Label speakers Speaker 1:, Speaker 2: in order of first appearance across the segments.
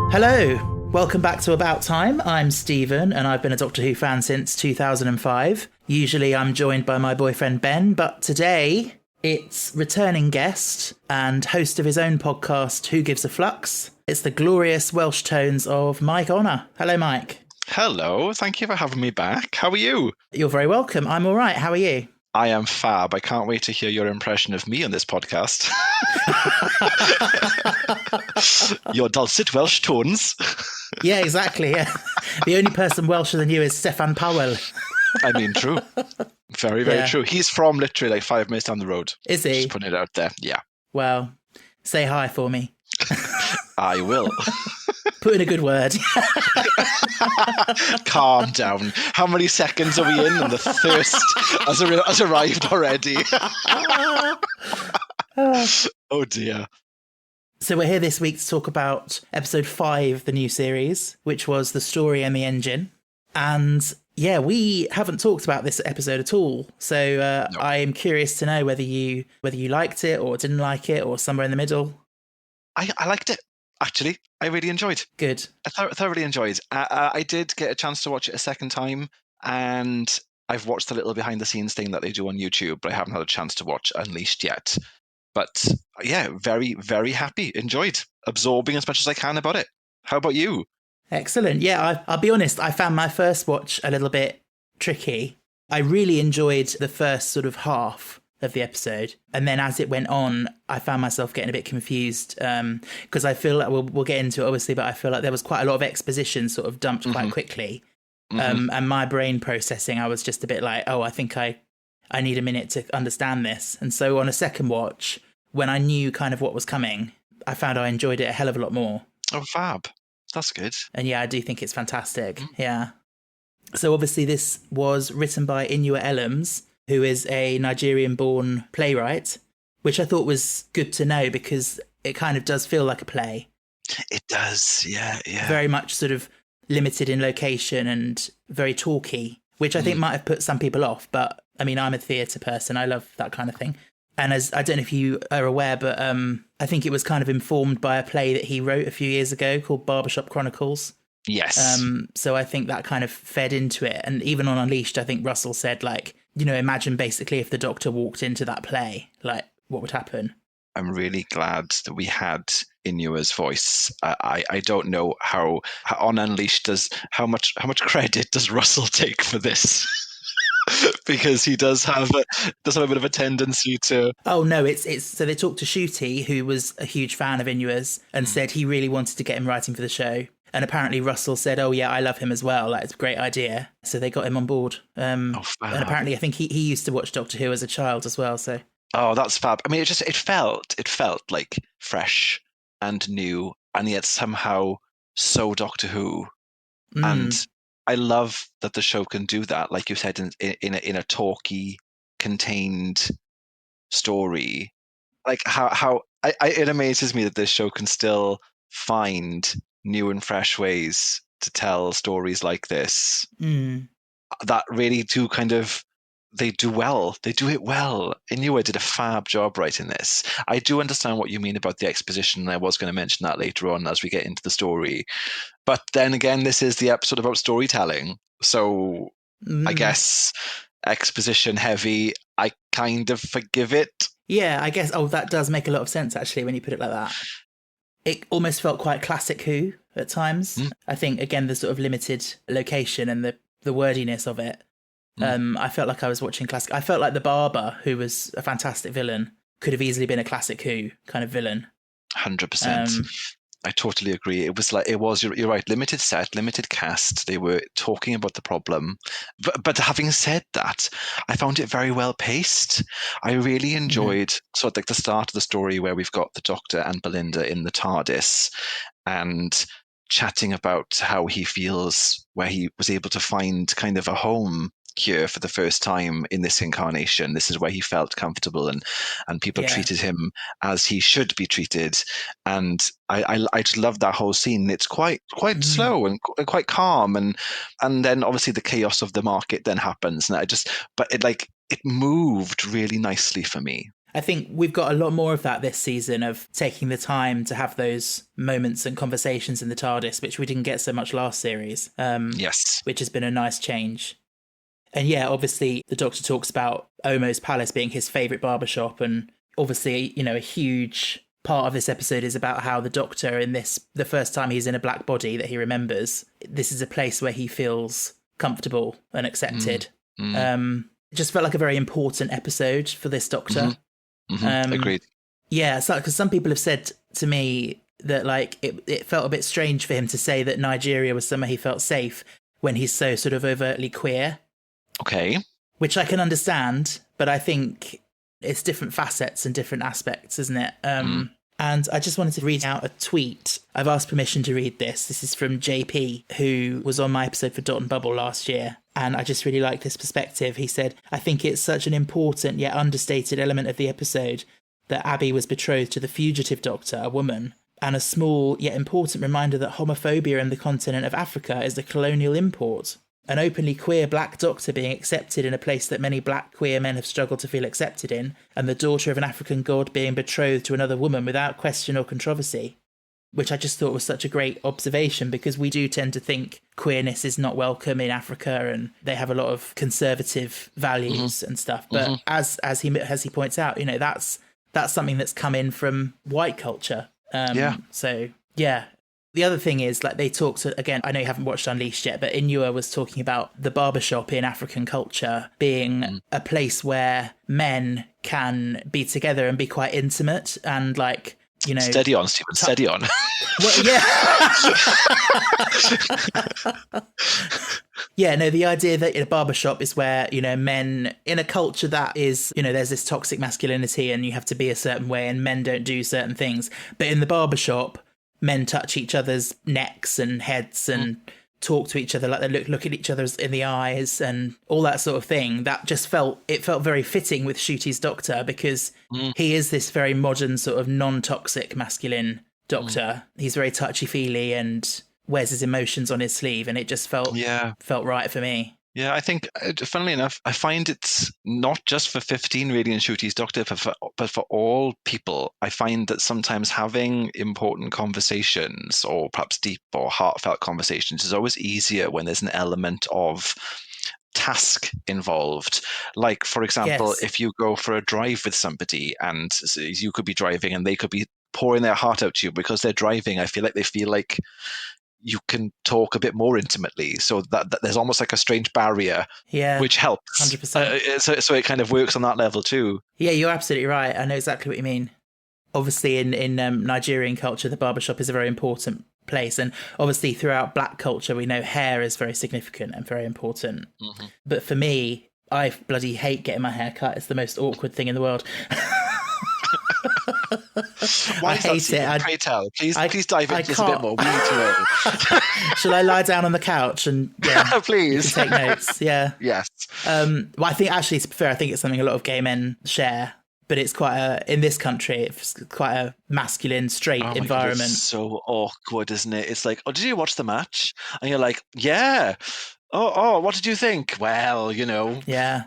Speaker 1: Hello, welcome back to About Time. I'm Stephen and I've been a Doctor Who fan since 2005. Usually I'm joined by my boyfriend Ben, but today it's returning guest and host of his own podcast, Who Gives A Flux. It's the glorious Welsh tones of Mike Honor. Hello, Mike.
Speaker 2: Hello, thank you for having me back. How are you?
Speaker 1: You're very welcome. I'm all right. How are you?
Speaker 2: I am fab. I can't wait to hear your impression of me on this podcast. Your dulcet Welsh tones.
Speaker 1: Yeah, exactly. Yeah. The only person Welsher than you is Stefan Powell.
Speaker 2: I mean, true. Very, very true. He's from literally like 5 minutes down the road.
Speaker 1: Is he?
Speaker 2: Just putting it out there. Yeah.
Speaker 1: Well, say hi for me.
Speaker 2: I will.
Speaker 1: Put in a good word.
Speaker 2: Calm down. How many seconds are we in? And the thirst has arrived already. Oh dear.
Speaker 1: So we're here this week to talk about episode 5, the new series, which was The Story and the Engine. And yeah, we haven't talked about this episode at all. So
Speaker 2: No.
Speaker 1: I am curious to know whether you liked it or didn't like it or somewhere in the middle.
Speaker 2: I liked it, actually. I really enjoyed.
Speaker 1: Good.
Speaker 2: I thoroughly enjoyed. I did get a chance to watch it a second time, and I've watched the little behind the scenes thing that they do on YouTube, but I haven't had a chance to watch Unleashed yet. But yeah, very, very happy. Enjoyed. Absorbing as much as I can about it. How about you?
Speaker 1: Excellent. Yeah, I'll be honest, I found my first watch a little bit tricky. I really enjoyed the first sort of half of the episode, and then as it went on I found myself getting a bit confused because I feel like we'll get into it obviously, but I feel like there was quite a lot of exposition sort of dumped quite quickly. And my brain processing, I was just a bit like, oh, I think I need a minute to understand this. And so on a second watch, when I knew kind of what was coming, I found I enjoyed it a hell of a lot more.
Speaker 2: Oh, fab. That's good.
Speaker 1: And yeah, I do think it's fantastic. Yeah. So obviously this was written by Inua Ellams, who is a Nigerian-born playwright, which I thought was good to know because it kind of does feel like a play.
Speaker 2: It does, yeah.
Speaker 1: Very much sort of limited in location and very talky, which I think might have put some people off. But I mean, I'm a theatre person. I love that kind of thing. And as I don't know if you are aware, but I think it was kind of informed by a play that he wrote a few years ago called Barbershop Chronicles.
Speaker 2: Yes.
Speaker 1: So I think that kind of fed into it. And even on Unleashed, I think Russell said, like, you know, imagine basically if the Doctor walked into that play, like, what would happen?
Speaker 2: I'm really glad that we had Inua's voice. I don't know how on Unleashed how much credit does Russell take for this? Because he does have a bit of a tendency to.
Speaker 1: Oh no, it's so they talked to Shooty, who was a huge fan of Inua's, and said he really wanted to get him writing for the show. And apparently Russell said, oh yeah, I love him as well. Like, it's a great idea. So they got him on board. And apparently I think he used to watch Doctor Who as a child as well. So.
Speaker 2: Oh, that's fab. I mean, it felt like fresh and new, and yet somehow so Doctor Who. And I love that the show can do that, like you said, in a talky, contained story. Like how it amazes me that this show can still find new and fresh ways to tell stories like this that really do they do well. They do it well. Inua did a fab job writing this. I do understand what you mean about the exposition, and I was going to mention that later on as we get into the story. But then again, this is the episode about storytelling. So I guess exposition heavy, I kind of forgive it.
Speaker 1: Yeah, I guess, that does make a lot of sense, actually, when you put it like that. It almost felt quite classic Who at times. I think, again, the sort of limited location and the wordiness of it. I felt like I was watching classic. I felt like the barber, who was a fantastic villain, could have easily been a classic Who kind of villain.
Speaker 2: 100%. I totally agree. You're right, limited set, limited cast. They were talking about the problem. But having said that, I found it very well paced. I really enjoyed sort of like the start of the story where we've got the Doctor and Belinda in the TARDIS and chatting about how he feels, where he was able to find kind of a home here for the first time in this incarnation. This is where he felt comfortable and people treated him as he should be treated. And I just love that whole scene. It's quite slow and quite calm. And then obviously the chaos of the market then happens. And it moved really nicely for me.
Speaker 1: I think we've got a lot more of that this season, of taking the time to have those moments and conversations in the TARDIS, which we didn't get so much last series.
Speaker 2: Yes.
Speaker 1: Which has been a nice change. And yeah, obviously the Doctor talks about Omo's Palace being his favourite barbershop, and obviously, you know, a huge part of this episode is about how the Doctor the first time he's in a black body that he remembers, this is a place where he feels comfortable and accepted. It just felt like a very important episode for this Doctor.
Speaker 2: Agreed.
Speaker 1: Yeah, because some people have said to me that like it felt a bit strange for him to say that Nigeria was somewhere he felt safe when he's so sort of overtly queer.
Speaker 2: Okay.
Speaker 1: Which I can understand, but I think it's different facets and different aspects, isn't it? And I just wanted to read out a tweet. I've asked permission to read this. This is from JP, who was on my episode for Dot and Bubble last year. And I just really like this perspective. He said, I think it's such an important yet understated element of the episode that Abby was betrothed to the fugitive Doctor, a woman, and a small yet important reminder that homophobia in the continent of Africa is a colonial import. An openly queer black Doctor being accepted in a place that many black queer men have struggled to feel accepted in, and the daughter of an African god being betrothed to another woman without question or controversy. Which I just thought was such a great observation, because we do tend to think queerness is not welcome in Africa and they have a lot of conservative values and stuff. But as he points out, you know, that's something that's come in from white culture. So, yeah. The other thing is, like, they talked, again, I know you haven't watched Unleashed yet, but Inua was talking about the barbershop in African culture being a place where men can be together and be quite intimate and, like, you know...
Speaker 2: Steady on, Stephen, steady on.
Speaker 1: Well, yeah. Yeah, no, the idea that in a barbershop is where, you know, men, in a culture that is, you know, there's this toxic masculinity and you have to be a certain way and men don't do certain things. But in the barbershop, men touch each other's necks and heads and talk to each other, like they look at each other in the eyes and all that sort of thing. That just felt very fitting with Ncuti's Doctor, because he is this very modern sort of non-toxic masculine Doctor. He's very touchy-feely and wears his emotions on his sleeve, and it just felt right for me.
Speaker 2: Yeah, I think, funnily enough, I find it's not just for 15 really in Ncuti's Doctor, but for all people. I find that sometimes having important conversations, or perhaps deep or heartfelt conversations, is always easier when there's an element of task involved. Like, for example, if you go for a drive with somebody and you could be driving and they could be pouring their heart out to you because they're driving, I feel like you can talk a bit more intimately, so that there's almost like a strange barrier, which helps.
Speaker 1: 100%.
Speaker 2: So it kind of works on that level too.
Speaker 1: Yeah, you're absolutely right. I know exactly what you mean. Obviously, in Nigerian culture, the barbershop is a very important place, and obviously throughout black culture, we know hair is very significant and very important. But for me, I bloody hate getting my hair cut. It's the most awkward thing in the world.
Speaker 2: Why
Speaker 1: I hate it.
Speaker 2: Pray tell. Please dive into this a bit more. We need to know.
Speaker 1: Shall I lie down on the couch and
Speaker 2: please
Speaker 1: take notes? Yeah.
Speaker 2: Yes.
Speaker 1: Well, I think actually, to be fair, I think it's something a lot of gay men share, but it's in this country, it's quite a masculine, straight environment.
Speaker 2: God, it's so awkward, isn't it? It's like, oh, did you watch the match? And you're like, yeah. Oh, what did you think? Well, you know.
Speaker 1: Yeah.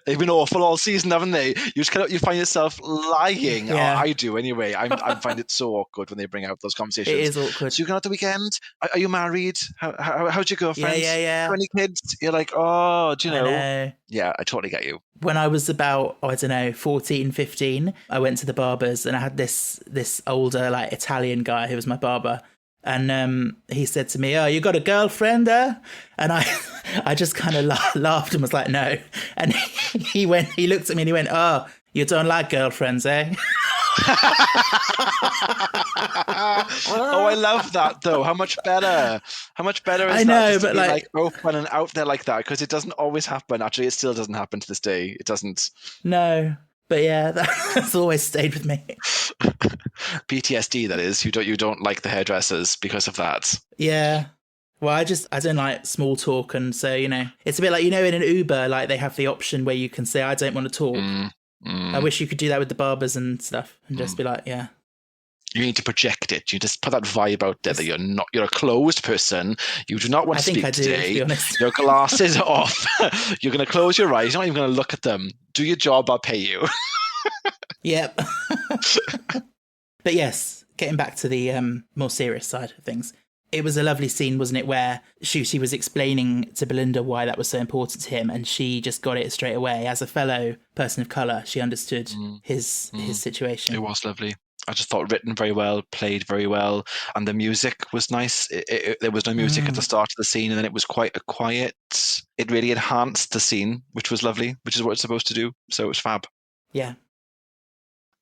Speaker 2: They've been awful all season, haven't they? You find yourself lying.
Speaker 1: Yeah.
Speaker 2: I do anyway. I find it so awkward when they bring out those conversations.
Speaker 1: It is awkward.
Speaker 2: So you going out the weekend? Are you married? How's your girlfriend?
Speaker 1: Yeah.
Speaker 2: Any kids? You're like, oh, do you know?
Speaker 1: I know.
Speaker 2: Yeah, I totally get you.
Speaker 1: When I was about, 14, 15, I went to the barbers and I had this older, like, Italian guy who was my barber. And he said to me, "Oh, you got a girlfriend there?" And I just kind of laughed and was like, "No." And he looked at me and he went, "Oh, you don't like girlfriends, eh?"
Speaker 2: Oh, I love that though. How much better is
Speaker 1: I know,
Speaker 2: that?
Speaker 1: But
Speaker 2: like open and out there like that, because it doesn't always happen. Actually, it still doesn't happen to this day. It doesn't.
Speaker 1: No. But yeah, that's always stayed with me.
Speaker 2: PTSD, that is. You don't like the hairdressers because of that.
Speaker 1: Yeah. Well, I don't like small talk, and so, you know, it's a bit like, you know, in an Uber, like they have the option where you can say, I don't want to talk. I wish you could do that with the barbers and stuff, and just be like, yeah.
Speaker 2: You need to project it. You just put that vibe out there that you're a closed person. You do not want to speak today.
Speaker 1: To be honest.
Speaker 2: Your glasses are off. You're going to close your eyes. You're not even going to look at them. Do your job, I'll pay you.
Speaker 1: Yep. But yes, getting back to the more serious side of things, it was a lovely scene, wasn't it, where she was explaining to Belinda why that was so important to him, and she just got it straight away. As a fellow person of colour, she understood his situation.
Speaker 2: It was lovely. I just thought written very well, played very well, and the music was nice. There was no music at the start of the scene, and then it was quite a quiet. It really enhanced the scene, which was lovely, which is what it's supposed to do. So it was fab.
Speaker 1: Yeah.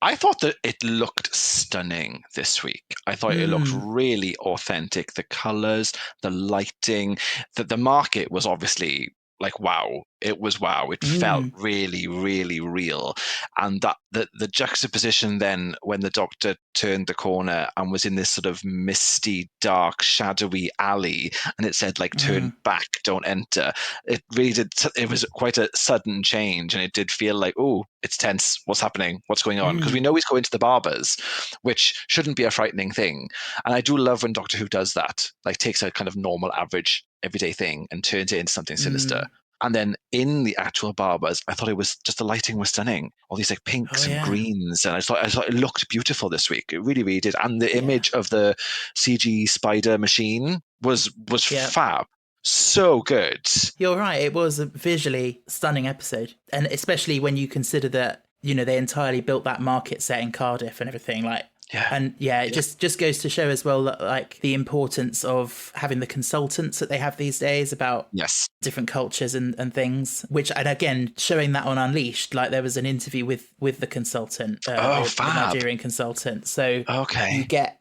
Speaker 2: I thought that it looked stunning this week. I thought it looked really authentic. The colours, the lighting, the market was obviously like wow. It was wow. It felt really, really real. And that the juxtaposition then when the Doctor turned the corner and was in this sort of misty, dark, shadowy alley, and it said like turn back, don't enter. It really did. It was quite a sudden change, and it did feel like, oh, it's tense. What's happening? What's going on? Because we know he's going to the barbers, which shouldn't be a frightening thing. And I do love when Doctor Who does that, like takes a kind of normal, average, everyday thing and turns it into something sinister. And then in the actual barbers, I thought it was just the lighting was stunning. All these like pinks and greens, and I thought it looked beautiful this week. It really, really did. And the image of the CG spider machine was fab. So good.
Speaker 1: You're right. It was a visually stunning episode, and especially when you consider that they entirely built that market set in Cardiff and everything. Like.
Speaker 2: Yeah.
Speaker 1: And it just goes to show as well that like the importance of having the consultants that they have these days about different cultures and things, and again, showing that on Unleashed, like there was an interview with the consultant, the Nigerian consultant. So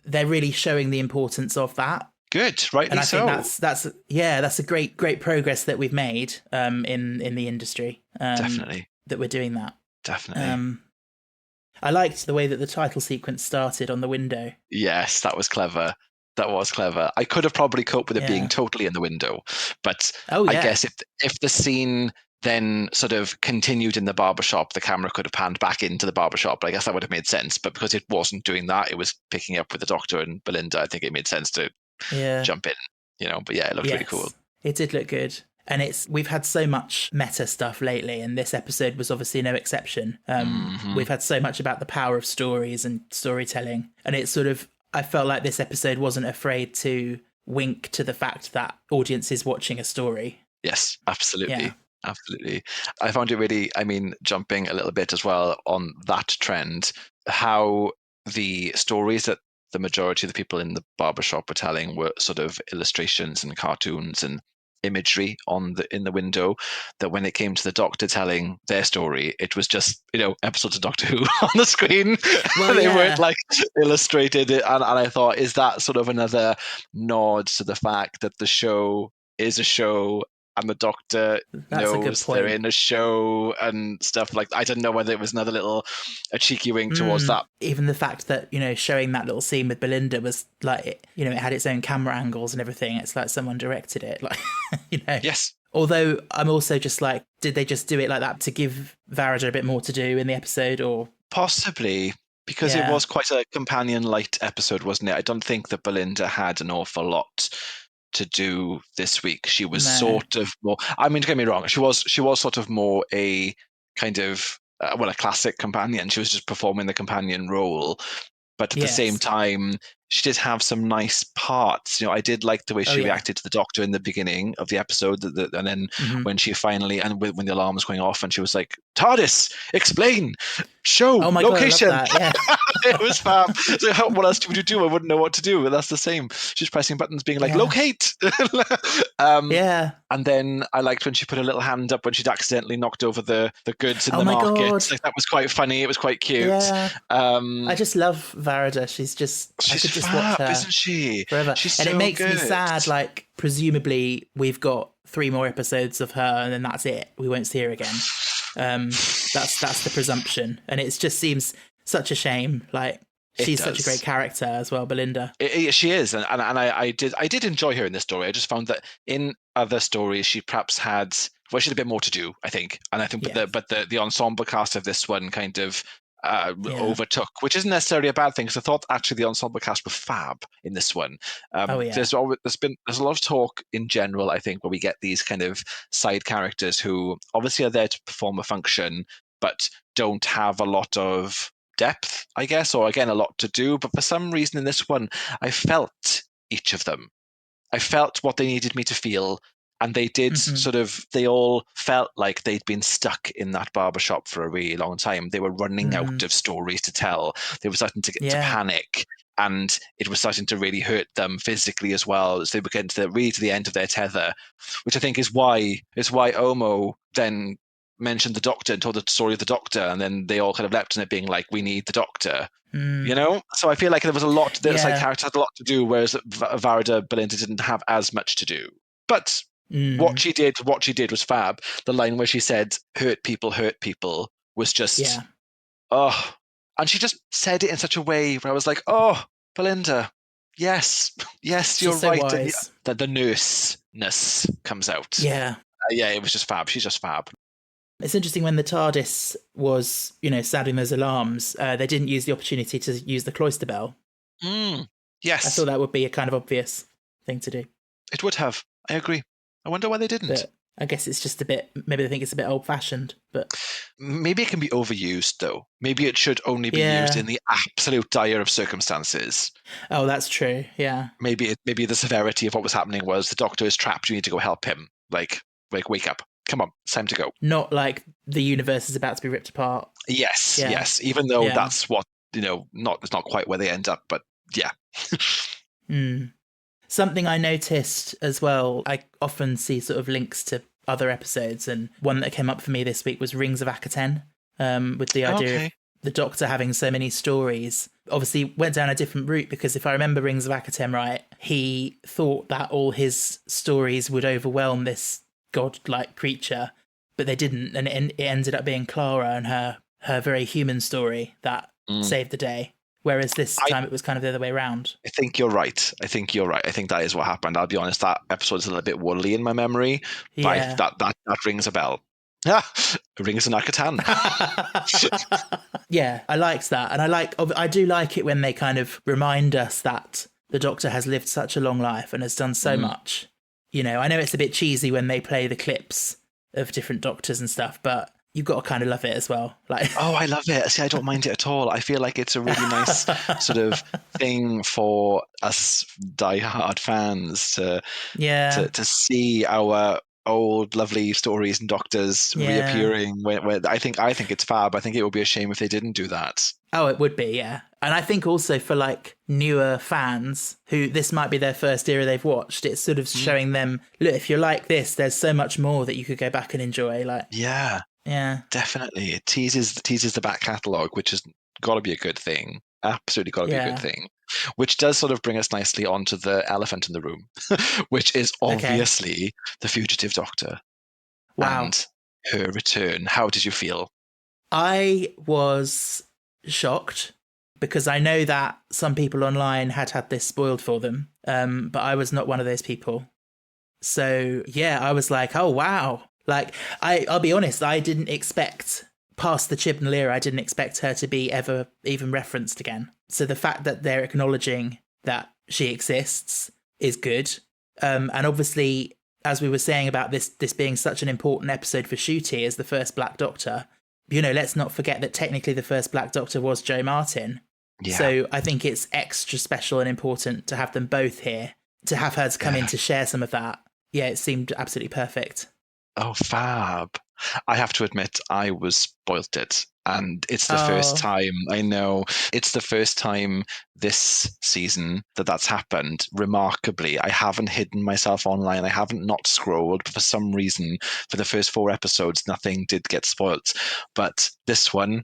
Speaker 1: they're really showing the importance of that.
Speaker 2: Good, rightly so.
Speaker 1: And I think that's a great progress that we've made in the industry.
Speaker 2: Definitely.
Speaker 1: That we're doing that.
Speaker 2: Definitely.
Speaker 1: I liked the way that the title sequence started on the window.
Speaker 2: Yes, that was clever. That was clever. I could have probably coped with it being totally in the window, but I guess if the scene then sort of continued in the barbershop, the camera could have panned back into the barbershop. I guess that would have made sense, but because it wasn't doing that, it was picking up with the Doctor and Belinda. I think it made sense to jump in, But yeah, it looked really cool.
Speaker 1: It did look good. And we've had so much meta stuff lately, and this episode was obviously no exception. We've had so much about the power of stories and storytelling, and it's sort of, I felt like this episode wasn't afraid to wink to the fact that audiences watching a story.
Speaker 2: Yes, absolutely. Yeah. Absolutely. I found it really, jumping a little bit as well on that trend, how the stories that the majority of the people in the barbershop were telling were sort of illustrations and cartoons and imagery in the window, that when it came to the Doctor telling their story, it was just episodes of Doctor Who on the screen. Well, they weren't like illustrated, and I thought, is that sort of another nod to the fact that the show is a show and the Doctor knows they're in a show and stuff like that? I don't know whether it was another a cheeky wink towards that.
Speaker 1: Even the fact that showing that little scene with Belinda was like, it had its own camera angles and everything. It's like someone directed it, like
Speaker 2: Yes.
Speaker 1: Although I'm also just like, did they just do it like that to give Varada a bit more to do in the episode, or
Speaker 2: possibly? Because it was quite a companion light episode, wasn't it? I don't think that Belinda had an awful lot to do this week. She was sort of more, don't get me wrong, she was sort of more a kind of a classic companion. She was just performing the companion role, but at the same time she did have some nice parts. I did like the way she reacted to the Doctor in the beginning of the episode, and then when she finally, and when the alarm was going off and she was like, TARDIS, explain, show, location.
Speaker 1: God, I love that.
Speaker 2: It was fab. So what else would you do? I wouldn't know what to do. But that's the same. She's pressing buttons being like, locate. And then I liked when she put her little hand up when she'd accidentally knocked over the goods in the market.
Speaker 1: God.
Speaker 2: Like, that was quite funny. It was quite cute.
Speaker 1: I just love Varada. She's fab, watch her,
Speaker 2: isn't she?
Speaker 1: Forever.
Speaker 2: She's
Speaker 1: and
Speaker 2: so
Speaker 1: it makes
Speaker 2: good.
Speaker 1: me sad, like presumably we've got 3 more episodes of her and then that's it. We won't see her again. That's the presumption. And it just seems such a shame. Like, she's such a great character as well, Belinda.
Speaker 2: She is, and I did enjoy her in this story. I just found that in other stories she perhaps had she had a bit more to do, I think. And I think but the ensemble cast of this one kind of overtook, which isn't necessarily a bad thing, because I thought actually the ensemble cast were fab in this one. There's a lot of talk in general, I think, where we get these kind of side characters who obviously are there to perform a function but don't have a lot of depth, I guess, or again, a lot to do. But for some reason in this one, I felt each of them. I felt what they needed me to feel. And they did they all felt like they'd been stuck in that barbershop for a really long time. They were running out of stories to tell. They were starting to get to panic. And it was starting to really hurt them physically as well. So they were getting to the end of their tether, which I think is why Omo then mentioned the doctor and told the story of the doctor. And then they all kind of leapt on it being like, we need the doctor. You know, so I feel like there was a lot. Their side character had a lot to do, whereas Varda Belinda didn't have as much to do. But what she did was fab. The line where she said hurt people was just oh, and she just said it in such a way where I was like, oh, Belinda, yes, you're
Speaker 1: so
Speaker 2: right.
Speaker 1: Wise.
Speaker 2: The nurseness comes out.
Speaker 1: Yeah,
Speaker 2: it was just fab. She's just fab.
Speaker 1: It's interesting when the TARDIS was, sounding those alarms, they didn't use the opportunity to use the cloister bell.
Speaker 2: Yes.
Speaker 1: I thought that would be a kind of obvious thing to do.
Speaker 2: It would have. I agree. I wonder why they didn't.
Speaker 1: But I guess it's just maybe they think it's a bit old-fashioned, but...
Speaker 2: Maybe it can be overused, though. Maybe it should only be used in the absolute dire of circumstances.
Speaker 1: Oh, that's true, yeah.
Speaker 2: Maybe the severity of what was happening was the doctor is trapped, you need to go help him. Like wake up. Come on, it's time to go.
Speaker 1: Not like the universe is about to be ripped apart.
Speaker 2: Yes. Even though that's what, it's not quite where they end up, but yeah.
Speaker 1: Something I noticed as well, I often see sort of links to other episodes, and one that came up for me this week was Rings of Akaten, with the idea of the Doctor having so many stories. Obviously went down a different route, because if I remember Rings of Akaten right, he thought that all his stories would overwhelm this godlike creature, but they didn't, and it ended up being Clara and her very human story that saved the day. Whereas this time it was kind of the other way around. I
Speaker 2: think you're right. I think that is what happened. I'll be honest, that episode is a little bit woolly in my memory.
Speaker 1: Yeah.
Speaker 2: But that rings a bell. It rings an Akatan.
Speaker 1: Yeah, I liked that. And I do like it when they kind of remind us that the Doctor has lived such a long life and has done so much. I know it's a bit cheesy when they play the clips of different Doctors and stuff, but you've got to kind of love it as well.
Speaker 2: Oh, I love it. See, I don't mind it at all. I feel like it's a really nice sort of thing for us diehard fans to see our old lovely stories and Doctors reappearing. Where I think it's fab. I think it would be a shame if they didn't do that.
Speaker 1: Oh, it would be, yeah. And I think also for newer fans who this might be their first era they've watched, it's sort of showing them, look, if you're like this, there's so much more that you could go back and enjoy.
Speaker 2: Yeah, definitely. It teases the back catalogue, which has got to be a good thing. Absolutely got to be a good thing. Which does sort of bring us nicely onto the elephant in the room, which is obviously the fugitive Doctor.
Speaker 1: Wow.
Speaker 2: And her return. How did you feel?
Speaker 1: I was shocked, because I know that some people online had this spoiled for them, but I was not one of those people. So yeah, I was like, oh wow. I'll be honest, I didn't expect, past the Chibnall era, I didn't expect her to be ever even referenced again. So the fact that they're acknowledging that she exists is good. And obviously, as we were saying about this being such an important episode for Ncuti as the first Black Doctor, let's not forget that technically the first Black Doctor was Jo Martin. Yeah. So I think it's extra special and important to have them both here, to have her to come in to share some of that. Yeah, it seemed absolutely perfect.
Speaker 2: Oh, fab. I have to admit, I was spoilt it. And it's the first time, I know, it's the first time this season that's happened. Remarkably, I haven't hidden myself online. I haven't not scrolled, but for some reason, for the first 4 episodes, nothing did get spoilt. But this one,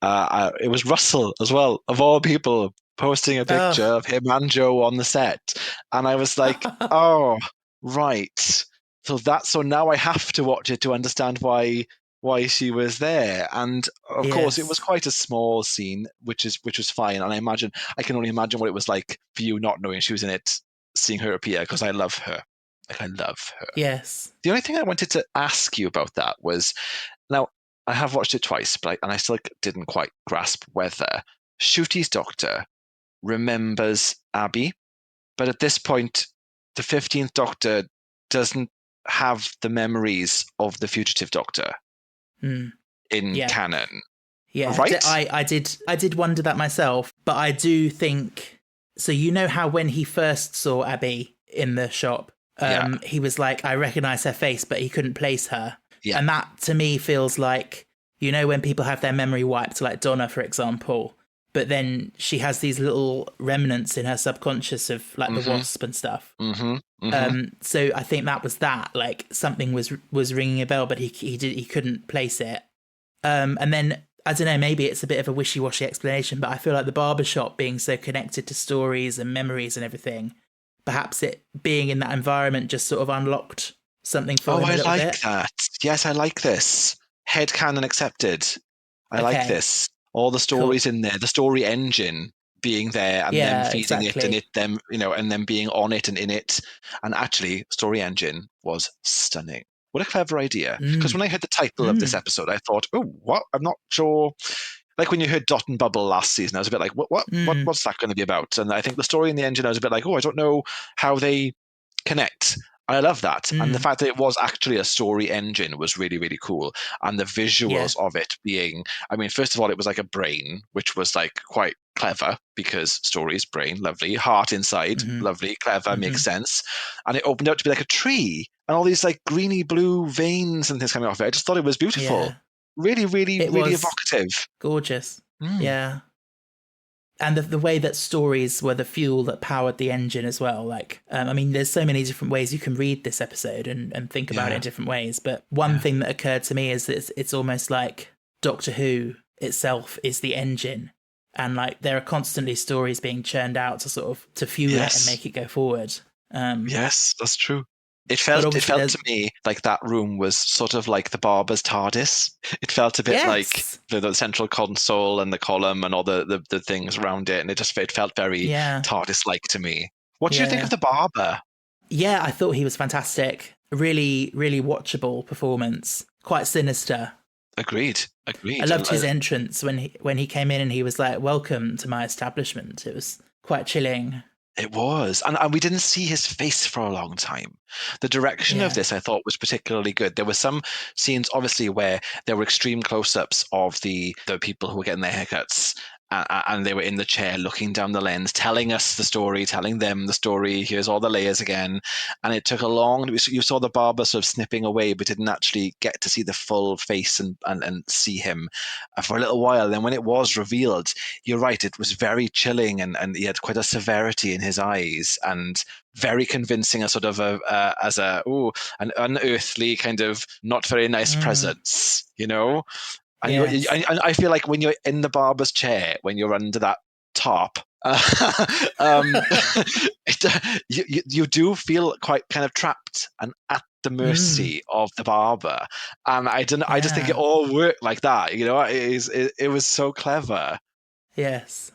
Speaker 2: it was Russell as well, of all people, posting a picture of him and Jo on the set. And I was like, oh, right. So now I have to watch it to understand why she was there. And of course it was quite a small scene, which was fine. And I can only imagine what it was like for you not knowing she was in it, seeing her appear, because I love her. I love her.
Speaker 1: Yes.
Speaker 2: The only thing I wanted to ask you about that was, now I have watched it twice, but I still didn't quite grasp whether Ncuti's Doctor remembers Abby, but at this point the 15th Doctor doesn't have the memories of the fugitive Doctor in canon.
Speaker 1: Yeah,
Speaker 2: right?
Speaker 1: I did wonder that myself, but I do think so. You know how when he first saw Abby in the shop, he was like, "I recognize her face," but he couldn't place her,
Speaker 2: Yeah.
Speaker 1: and that to me feels like, you know, when people have their memory wiped, like Donna, for example, but then she has these little remnants in her subconscious of like the wasp and stuff. So I think that was that. Like something was ringing a bell, but he couldn't place it. And then I don't know, maybe it's a bit of a wishy-washy explanation, but I feel like the barbershop being so connected to stories and memories and everything, perhaps it being in that environment just sort of unlocked something for him a little bit.
Speaker 2: I like that. Yes, I like this. Headcanon accepted. I like this. All the stories in there, the story engine being there and them feeding it and them, and them being on it and in it. And actually, story engine was stunning. What a clever idea. Because when I heard the title of this episode, I thought, oh, what? I'm not sure. Like when you heard Dot and Bubble last season, I was a bit like, what's that going to be about? And I think the story in the engine, I was a bit like, oh, I don't know how they connect. I love that. And the fact that it was actually a story engine was really, really cool. And the visuals of it being, I mean, first of all, it was like a brain, which was like quite clever because stories, brain, lovely, heart inside, lovely, clever, makes sense. And it opened out to be like a tree and all these like greeny blue veins and things coming off it. I just thought it was beautiful. Yeah. Really, really, really evocative.
Speaker 1: Gorgeous. Yeah. And the way that stories were the fuel that powered the engine as well. Like, I mean, there's so many different ways you can read this episode and think about it in different ways. But one thing that occurred to me is that it's almost like Doctor Who itself is the engine. And like, there are constantly stories being churned out to fuel it and make it go forward.
Speaker 2: Yes, that's true. It felt to me like that room was sort of like the barber's TARDIS. It felt a bit like the central console and the column and all the things around it. And it felt very TARDIS-like to me. What do you think of the barber?
Speaker 1: Yeah, I thought he was fantastic. Really, really watchable performance. Quite sinister.
Speaker 2: Agreed.
Speaker 1: I loved his entrance when he came in and he was like, "Welcome to my establishment." It was quite chilling.
Speaker 2: It was. And we didn't see his face for a long time. The direction of this, I thought, was particularly good. There were some scenes, obviously, where there were extreme close-ups of the people who were getting their haircuts. And they were in the chair looking down the lens, telling us the story, telling them the story. Here's all the layers again. And it took you saw the barber sort of snipping away, but didn't actually get to see the full face and see him for a little while. And then when it was revealed, you're right, it was very chilling and he had quite a severity in his eyes and very convincing as sort of an unearthly kind of not very nice presence, And, and I feel like when you're in the barber's chair, when you're under that top, you do feel quite kind of trapped and at the mercy of the barber. And I just think it all worked like that. It was so clever.
Speaker 1: Yes.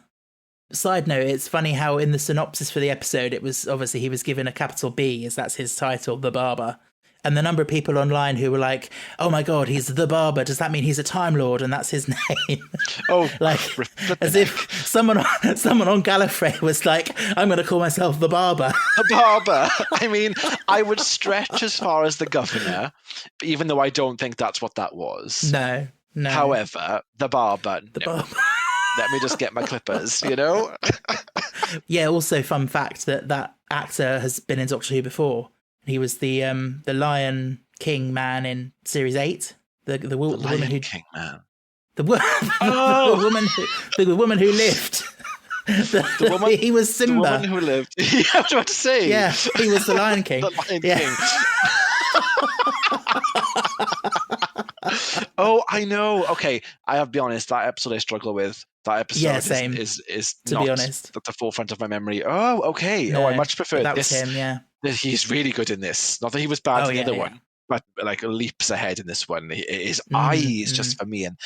Speaker 1: Side note, it's funny how in the synopsis for the episode, it was obviously he was given a capital B, as that's his title, the barber. And the number of people online who were like, "Oh my God, he's the barber. Does that mean he's a Time Lord and that's his name?"
Speaker 2: Oh,
Speaker 1: like as if someone on Gallifrey was like, "I'm going to call myself the barber."
Speaker 2: The barber. I mean, I would stretch as far as the governor, even though I don't think that's what that was.
Speaker 1: No.
Speaker 2: However, the barber. Barber. Let me just get my clippers,
Speaker 1: Yeah. Also, fun fact that actor has been in Doctor Who before. He was the Lion King man in Series 8. The woman who
Speaker 2: King man.
Speaker 1: The woman who lived. The woman. He was Simba.
Speaker 2: The woman who lived. Yeah, I was about to say.
Speaker 1: Yeah, he was the Lion King.
Speaker 2: The Lion King. Oh, I know. Okay, I have to be honest. That episode I struggle with. That episode is to not be honest at the forefront of my memory. Oh, okay. No, I much prefer
Speaker 1: that
Speaker 2: this.
Speaker 1: Was him, yeah.
Speaker 2: He's really good in this. Not that he was bad in the other one, but like leaps ahead in this one. His eyes, just for me, and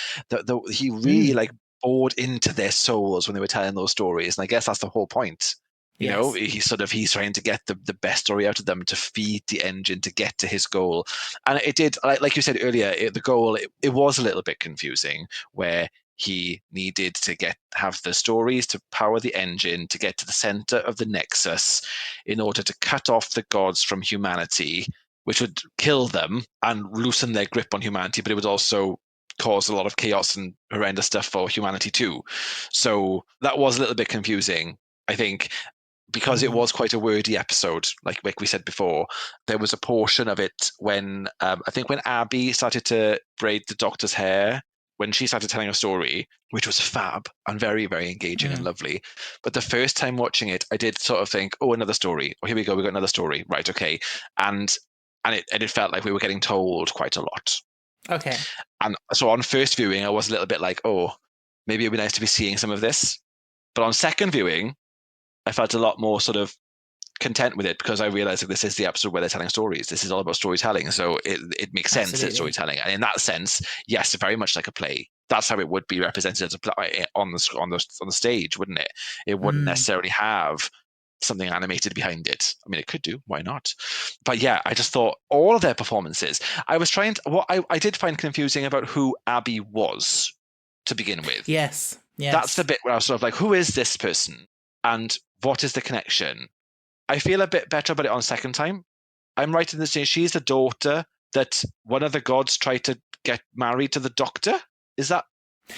Speaker 2: he really like bored into their souls when they were telling those stories. And I guess that's the whole point. You know, he's trying to get the best story out of them to feed the engine to get to his goal. And it did, like you said earlier, the goal, it was a little bit confusing where he needed to have the stories to power the engine to get to the center of the nexus in order to cut off the gods from humanity, which would kill them and loosen their grip on humanity, but it would also caused a lot of chaos and horrendous stuff for humanity too. So that was a little bit confusing, I think, because it was quite a wordy episode. Like we said before, there was a portion of it when I think when Abby started to braid the Doctor's hair, when she started telling a story, which was fab and very, very engaging and lovely. But the first time watching it, I did sort of think, oh, another story. Oh, here we go. We got another story. Right. Okay. And it felt like we were getting told quite a lot.
Speaker 1: Okay.
Speaker 2: And so on first viewing, I was a little bit like, oh, maybe it'd be nice to be seeing some of this. But on second viewing, I felt a lot more sort of content with it because I realized that this is the episode where they're telling stories. This is all about storytelling. So it makes sense that it's storytelling. And in that sense, yes, very much like a play. That's how it would be represented as a play on the stage, wouldn't it? It wouldn't necessarily have something animated behind it. I mean, it could do. Why not? But yeah, I just thought all of their performances. I was trying to, what I did find confusing about who Abby was to begin with.
Speaker 1: Yes.
Speaker 2: That's the bit where I was sort of like, who is this person? And what is the connection? I feel a bit better about it on second time. I'm right in the saying she's the daughter that one of the gods tried to get married to the Doctor. Is that,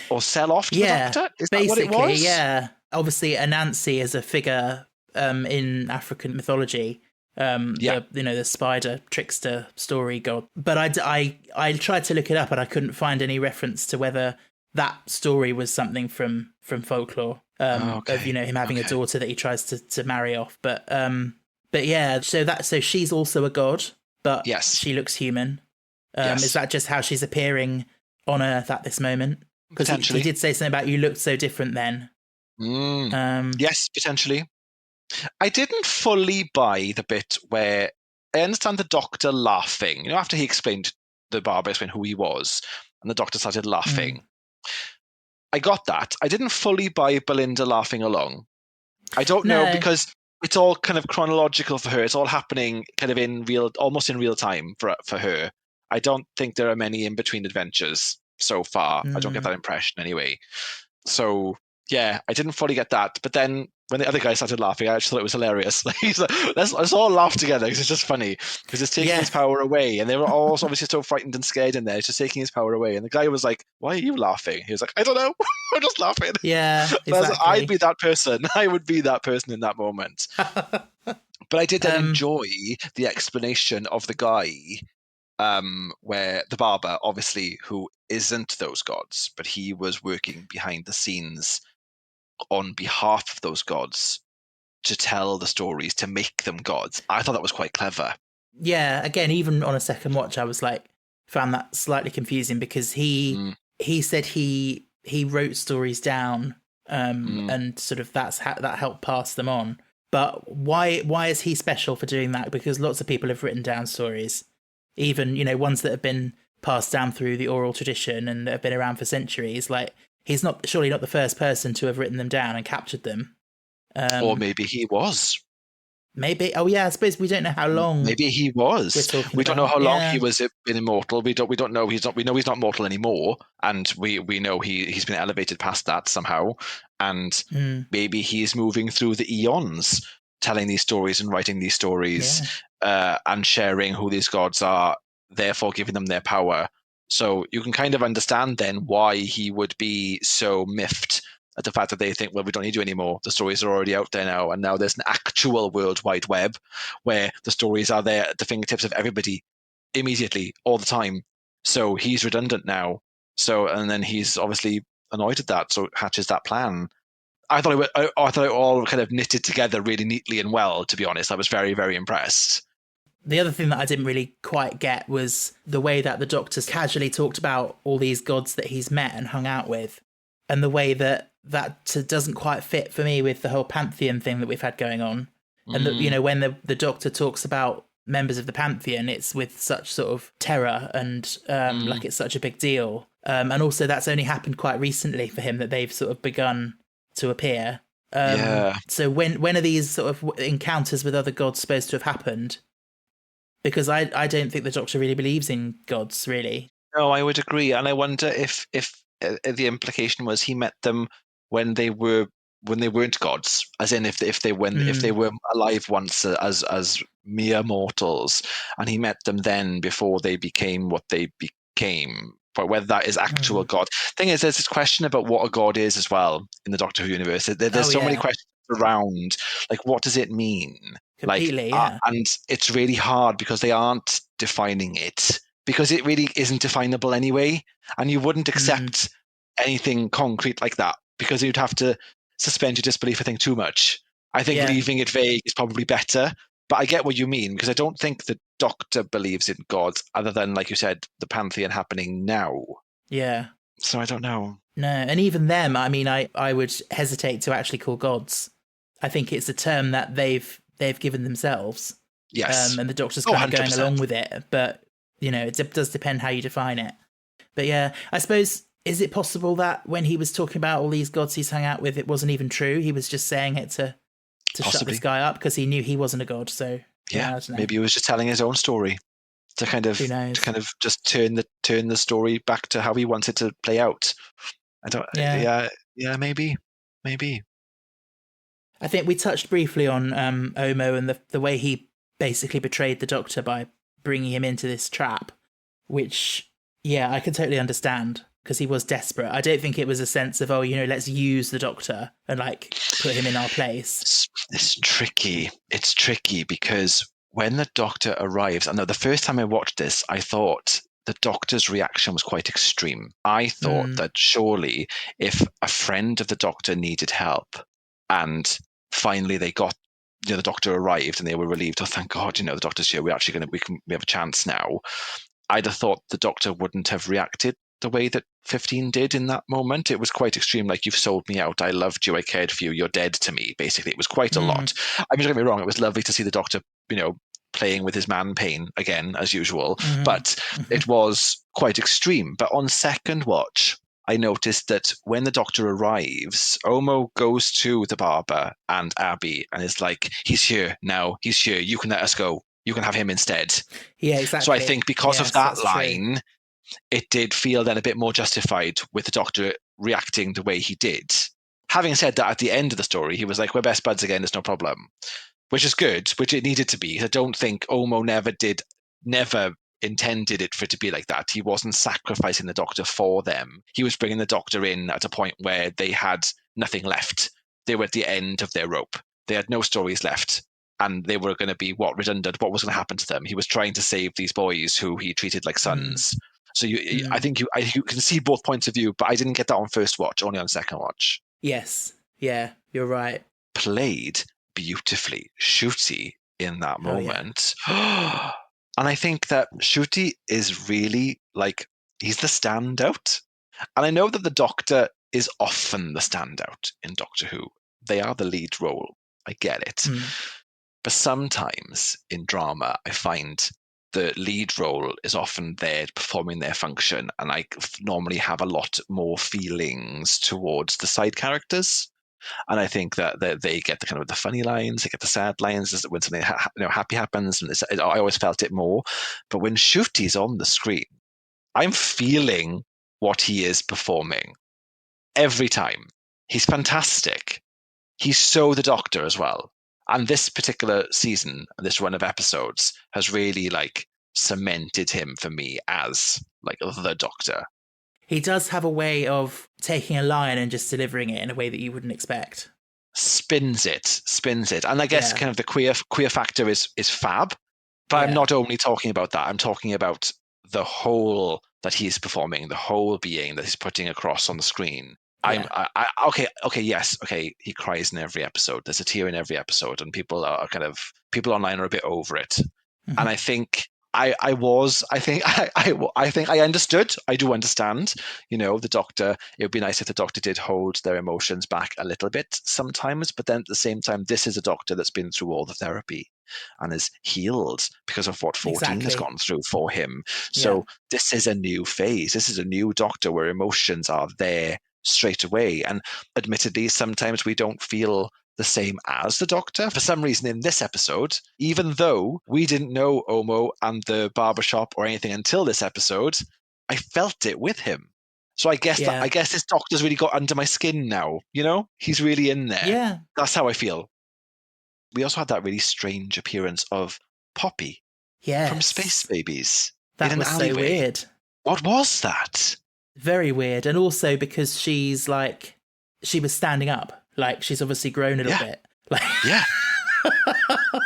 Speaker 2: or sell off to the Doctor? Is that what it was?
Speaker 1: Yeah. Obviously, Anansi is a figure in African mythology. The spider trickster story god. But I tried to look it up and I couldn't find any reference to whether that story was something from folklore. Of him having a daughter that he tries to marry off, but yeah. So she's also a god, but she looks human. Is that just how she's appearing on Earth at this moment? Because he did say something about you looked so different then.
Speaker 2: Yes, potentially. I didn't fully buy the bit where I understand the Doctor laughing. You know, after he explained the barber explained who he was, and the Doctor started laughing. I got that. I didn't fully buy Belinda laughing along. I don't know, because it's all kind of chronological for her. It's all happening kind of almost in real time for her. I don't think there are many in-between adventures so far. I don't get that impression anyway. So, yeah, I didn't fully get that. But then when the other guy started laughing, I just thought it was hilarious. Like, he's like, let's all laugh together because it's just funny. Because it's taking his power away. And they were all obviously so frightened and scared in there. It's just taking his power away. And the guy was like, why are you laughing? He was like, I don't know. I'm just laughing.
Speaker 1: Yeah, exactly.
Speaker 2: I'd be that person. I would be that person in that moment. But I did then enjoy the explanation of the guy where the barber, obviously, who isn't those gods, but he was working behind the scenes on behalf of those gods to tell the stories, to make them gods. I thought that was quite clever.
Speaker 1: Yeah, again, even on a second watch, I was like, found that slightly confusing because he said he wrote stories down and sort of that helped pass them on. But why is he special for doing that? Because lots of people have written down stories, even, ones that have been passed down through the oral tradition and that have been around for centuries. Like, he's surely not the first person to have written them down and captured them.
Speaker 2: Or maybe he was.
Speaker 1: Maybe. Oh, yeah, I suppose we don't know how long.
Speaker 2: Maybe he was. We don't know how long he was been immortal. We don't know. We know he's not mortal anymore, and we know he's been elevated past that somehow. And maybe he's moving through the eons, telling these stories and writing these stories, and sharing who these gods are, therefore giving them their power. So you can kind of understand then why he would be so miffed at the fact that they think, well, we don't need you anymore. The stories are already out there now. And now there's an actual World Wide Web where the stories are there at the fingertips of everybody immediately, all the time. So he's redundant now. And then he's obviously annoyed at that. So hatches that plan. I thought it all kind of knitted together really neatly and well, to be honest. I was very, very impressed.
Speaker 1: The other thing that I didn't really quite get was the way that the Doctor's casually talked about all these gods that he's met and hung out with, and the way that doesn't quite fit for me with the whole pantheon thing that we've had going on. And that, when the Doctor talks about members of the pantheon, it's with such sort of terror and like it's such a big deal. And also that's only happened quite recently for him, that they've sort of begun to appear. So when are these sort of encounters with other gods supposed to have happened? Because I don't think the Doctor really believes in gods, really.
Speaker 2: No, I would agree. And I wonder if the implication was he met them when they weren't gods, as in if they were alive once as mere mortals, and he met them then before they became what they became. but whether that is actual God. Thing is, there's this question about what a God is as well in the Doctor Who universe. There's so many questions around, like, what does it mean?
Speaker 1: Completely, yeah.
Speaker 2: And it's really hard because they aren't defining it, because it really isn't definable anyway. And you wouldn't accept anything concrete like that, because you'd have to suspend your disbelief, I think, too much. I think leaving it vague is probably better. But I get what you mean, because I don't think the Doctor believes in gods, other than, like you said, the Pantheon happening now.
Speaker 1: Yeah.
Speaker 2: So I don't know.
Speaker 1: No, and even them, I mean, I would hesitate to actually call gods. I think it's a term that they've given themselves.
Speaker 2: Yes.
Speaker 1: And the Doctor's kind of going
Speaker 2: 100%.
Speaker 1: along with it. But, you know, it does depend how you define it. But yeah, I suppose, is it possible that when he was talking about all these gods he's hung out with, it wasn't even true? He was just saying it to shut this guy up because he knew he wasn't a god. So
Speaker 2: yeah,
Speaker 1: I don't know.
Speaker 2: Maybe he was just telling his own story to kind of just turn the story back to how he wants it to play out. I don't. Yeah, maybe.
Speaker 1: I think we touched briefly on Omo and the way he basically betrayed the Doctor by bringing him into this trap, which, yeah, I can totally understand, because he was desperate. I don't think it was a sense of, let's use the Doctor and like put him in our place.
Speaker 2: It's tricky. It's tricky because when the Doctor arrives, I know the first time I watched this, I thought the Doctor's reaction was quite extreme. I thought that surely if a friend of the Doctor needed help and finally they got, the Doctor arrived and they were relieved, oh, thank God, the Doctor's here, we have a chance now. I'd have thought the Doctor wouldn't have reacted the way that 15 did in that moment. It was quite extreme, like, you've sold me out, I loved you, I cared for you, you're dead to me, basically. It was quite a lot. I mean, don't get me wrong, it was lovely to see the Doctor, playing with his man pain again, as usual, but it was quite extreme. But on second watch, I noticed that when the Doctor arrives, Omo goes to the barber and Abby and is like, he's here now, he's here, you can let us go, you can have him instead.
Speaker 1: Yeah, exactly.
Speaker 2: So I think because of that line, it did feel then a bit more justified with the Doctor reacting the way he did. Having said that, at the end of the story, he was like, we're best buds again, there's no problem. Which is good, which it needed to be. I don't think Omo never intended it for it to be like that. He wasn't sacrificing the Doctor for them. He was bringing the Doctor in at a point where they had nothing left. They were at the end of their rope. They had no stories left. And they were going to be, redundant? What was going to happen to them? He was trying to save these boys who he treated like sons. So I think you can see both points of view, but I didn't get that on first watch, only on second watch.
Speaker 1: Yes. Yeah, you're right.
Speaker 2: Played beautifully. Ncuti in that moment. Yeah. And I think that Ncuti is really, like, he's the standout. And I know that the Doctor is often the standout in Doctor Who. They are the lead role. I get it. But sometimes in drama, I find the lead role is often there performing their function, and I normally have a lot more feelings towards the side characters. And I think that they get the kind of the funny lines, they get the sad lines when something happy happens. And I always felt it more. But when Ncuti's on the screen, I'm feeling what he is performing every time. He's fantastic. He's so the Doctor as well. And this particular season, this run of episodes, has really cemented him for me as the Doctor.
Speaker 1: He does have a way of taking a line and just delivering it in a way that you wouldn't expect.
Speaker 2: Spins it. And I guess kind of the queer factor is fab. But I'm not only talking about that. I'm talking about the whole that he's performing, the whole being that he's putting across on the screen. He cries in every episode. There's a tear in every episode, and people online are a bit over it. And I think I understood. I do understand. The Doctor. It would be nice if the Doctor did hold their emotions back a little bit sometimes, but then at the same time, this is a Doctor that's been through all the therapy and is healed because of what 14 has gone through for him. So this is a new phase. This is a new Doctor where emotions are there straight away. And admittedly, sometimes we don't feel the same as the Doctor. For some reason in this episode, even though we didn't know Omo and the barbershop or anything until this episode, I felt it with him. So I guess this Doctor's really got under my skin now. He's really in there.
Speaker 1: Yeah.
Speaker 2: That's how I feel. We also had that really strange appearance of Poppy from Space Babies.
Speaker 1: That was so weird.
Speaker 2: What was that?
Speaker 1: Very weird. And also because she was standing up. Like, she's obviously grown a little bit. Like,
Speaker 2: Yeah.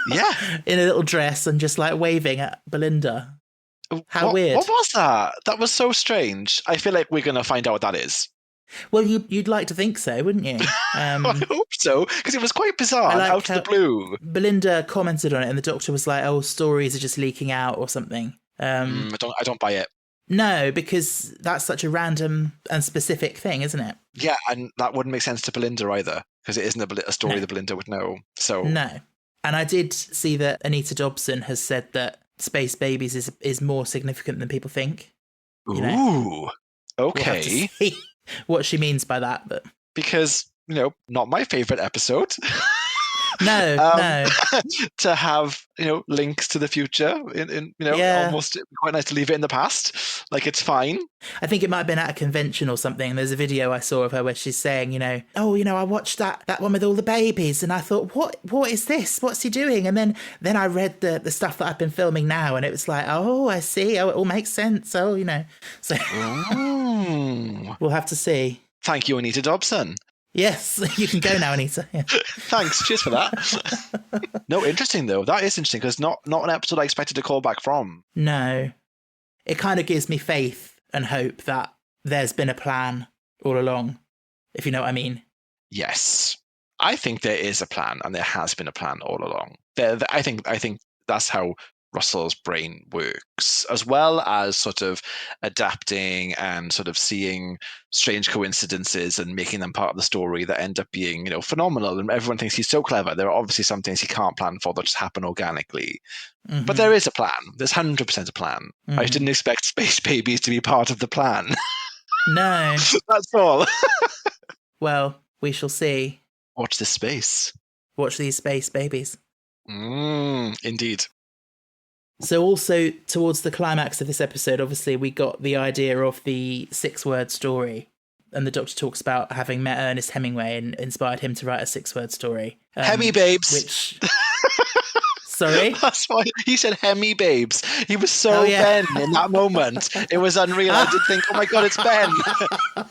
Speaker 2: Yeah.
Speaker 1: In a little dress and just like waving at Belinda. How weird.
Speaker 2: What was that? That was so strange. I feel like we're going to find out what that is.
Speaker 1: Well, you'd like to think so, wouldn't you?
Speaker 2: I hope so, because it was quite bizarre and out of the blue.
Speaker 1: Belinda commented on it and the doctor was like, oh, stories are just leaking out or something.
Speaker 2: I don't buy it.
Speaker 1: No, because that's such a random and specific thing, isn't it?
Speaker 2: Yeah, and that wouldn't make sense to Belinda either, because it isn't a story that Belinda would know. So
Speaker 1: no. And I did see that Anita Dobson has said that Space Babies is more significant than people think.
Speaker 2: Ooh, okay.
Speaker 1: We'll have to see what she means by that, but
Speaker 2: because not my favorite episode.
Speaker 1: No.
Speaker 2: To have links to the future almost quite nice to leave it in the past. Like, it's fine.
Speaker 1: I think it might have been at a convention or something. There's a video I saw of her where she's saying, I watched that one with all the babies and I thought, what is this? What's he doing? And then I read the stuff that I've been filming now and it was like, oh, I see. Oh, it all makes sense. So we'll have to see.
Speaker 2: Thank you, Anita Dobson.
Speaker 1: Yes, you can go now, Anita. Yeah.
Speaker 2: Thanks. Cheers for that. No, interesting though. That is interesting because not an episode I expected to call back from.
Speaker 1: No. It kind of gives me faith and hope that there's been a plan all along, if you know what I mean.
Speaker 2: Yes. I think there is a plan and there has been a plan all along. I think that's how Russell's brain works, as well as sort of adapting and sort of seeing strange coincidences and making them part of the story that end up being, phenomenal. And everyone thinks he's so clever. There are obviously some things he can't plan for that just happen organically. Mm-hmm. But there is a plan. There's 100% a plan. Mm-hmm. I didn't expect Space Babies to be part of the plan.
Speaker 1: No.
Speaker 2: That's all.
Speaker 1: Well, we shall see.
Speaker 2: Watch this space.
Speaker 1: Watch these Space Babies.
Speaker 2: Indeed.
Speaker 1: So also towards the climax of this episode, obviously we got the idea of the 6-word story. And the Doctor talks about having met Ernest Hemingway and inspired him to write a 6-word story.
Speaker 2: Hemmy babes.
Speaker 1: Which... Sorry?
Speaker 2: That's why he said Hemmy babes. He was so Ben in that moment. It was unreal. I did think, oh my God, it's Ben.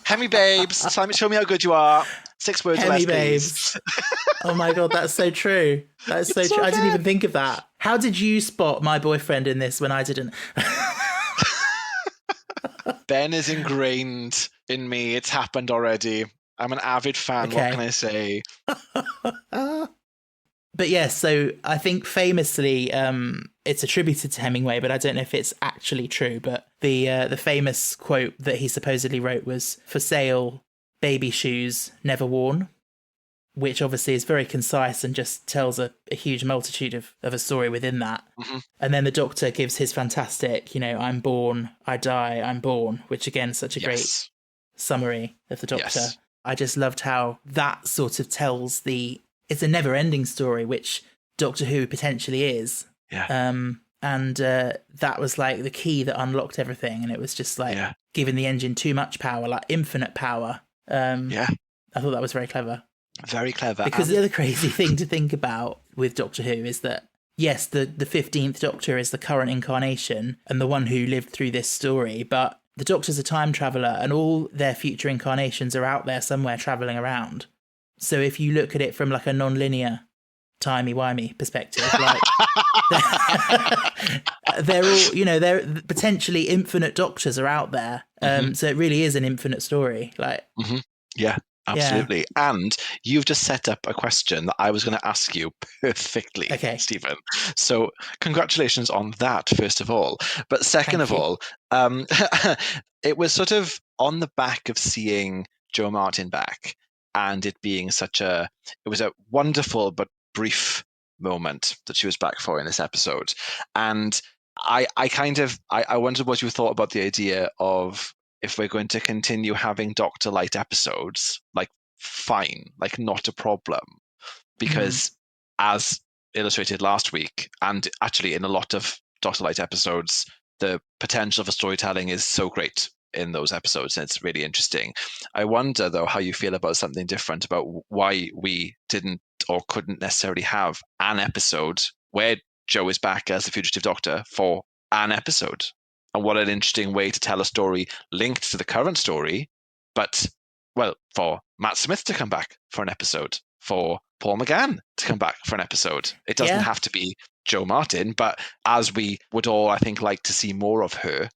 Speaker 2: Hemmy babes. Show me how good you are. 6 words
Speaker 1: Hemmy
Speaker 2: less,
Speaker 1: babes.
Speaker 2: Please.
Speaker 1: Oh my God, that's so true. That's so true. I didn't even think of that. How did you spot my boyfriend in this when I didn't?
Speaker 2: Ben is ingrained in me. It's happened already. I'm an avid fan. Okay. What can I say?
Speaker 1: But yes, so I think famously it's attributed to Hemingway, but I don't know if it's actually true. But the famous quote that he supposedly wrote was, "For sale, baby shoes never worn," which obviously is very concise and just tells a huge multitude of a story within that. Mm-hmm. And then the Doctor gives his fantastic, I'm born, I die, I'm born, which again, such a great summary of the Doctor. Yes. I just loved how that sort of tells it's a never-ending story, which Doctor Who potentially is.
Speaker 2: Yeah.
Speaker 1: And that was like the key that unlocked everything. And it was just like giving the engine too much power, like infinite power. I thought that was very clever.
Speaker 2: Very clever.
Speaker 1: Because the other crazy thing to think about with Doctor Who is that, yes, the 15th Doctor is the current incarnation and the one who lived through this story, but the Doctor's a time traveller and all their future incarnations are out there somewhere travelling around. So if you look at it from like a non-linear, timey-wimey perspective, like they're all, they're potentially infinite Doctors are out there. So it really is an infinite story. Like,
Speaker 2: yeah, absolutely. Yeah. And you've just set up a question that I was going to ask you perfectly, Stephen. So congratulations on that, first of all. But second of all, it was sort of on the back of seeing Jo Martin back. And it being it was a wonderful but brief moment that she was back for in this episode. And I wondered what you thought about the idea of, if we're going to continue having Doctor Light episodes, like, fine, like, not a problem. Because as illustrated last week, and actually in a lot of Doctor Light episodes, the potential for storytelling is so great in those episodes, and it's really interesting. I wonder, though, how you feel about something different, about why we didn't or couldn't necessarily have an episode where Jo is back as the Fugitive Doctor for an episode. And what an interesting way to tell a story linked to the current story. But, well, for Matt Smith to come back for an episode, for Paul McGann to come back for an episode. It doesn't have to be Jo Martin, but as we would all, I think, like to see more of her,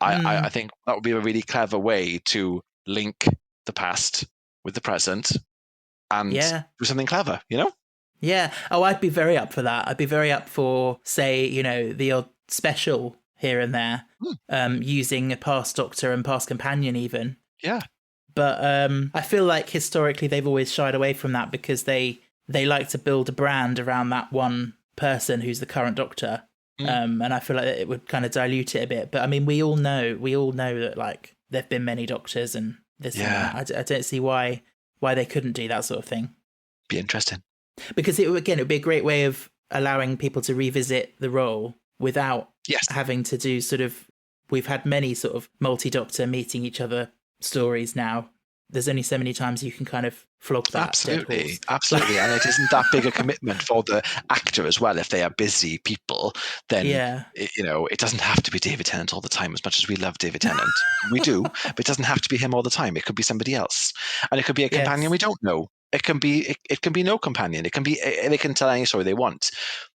Speaker 2: I think that would be a really clever way to link the past with the present and do something clever, you know?
Speaker 1: Yeah. Oh, I'd be very up for that. I'd be very up for, say, you know, the odd special here and there, using a past Doctor and past companion even.
Speaker 2: Yeah.
Speaker 1: But I feel like historically they've always shied away from that because they like to build a brand around that one person who's the current Doctor. And I feel like it would kind of dilute it a bit. But I mean, we all know that like there've been many Doctors and this and that. I don't see why they couldn't do that sort of thing.
Speaker 2: Be interesting.
Speaker 1: Because it would be a great way of allowing people to revisit the role without having to do sort of, we've had many sort of multi-Doctor meeting each other stories now. There's only so many times you can kind of flog that.
Speaker 2: Absolutely. And it isn't that big a commitment for the actor as well. If they are busy people, then, you know, it doesn't have to be David Tennant all the time, as much as we love David Tennant. We do, but it doesn't have to be him all the time. It could be somebody else. And it could be a companion we don't know. It can be no companion. It can be, they can tell any story they want.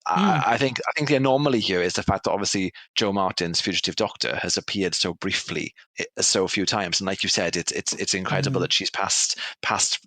Speaker 2: I think the anomaly here is the fact that obviously Jo Martin's Fugitive Doctor has appeared so briefly, so few times, and like you said, it's incredible that she's past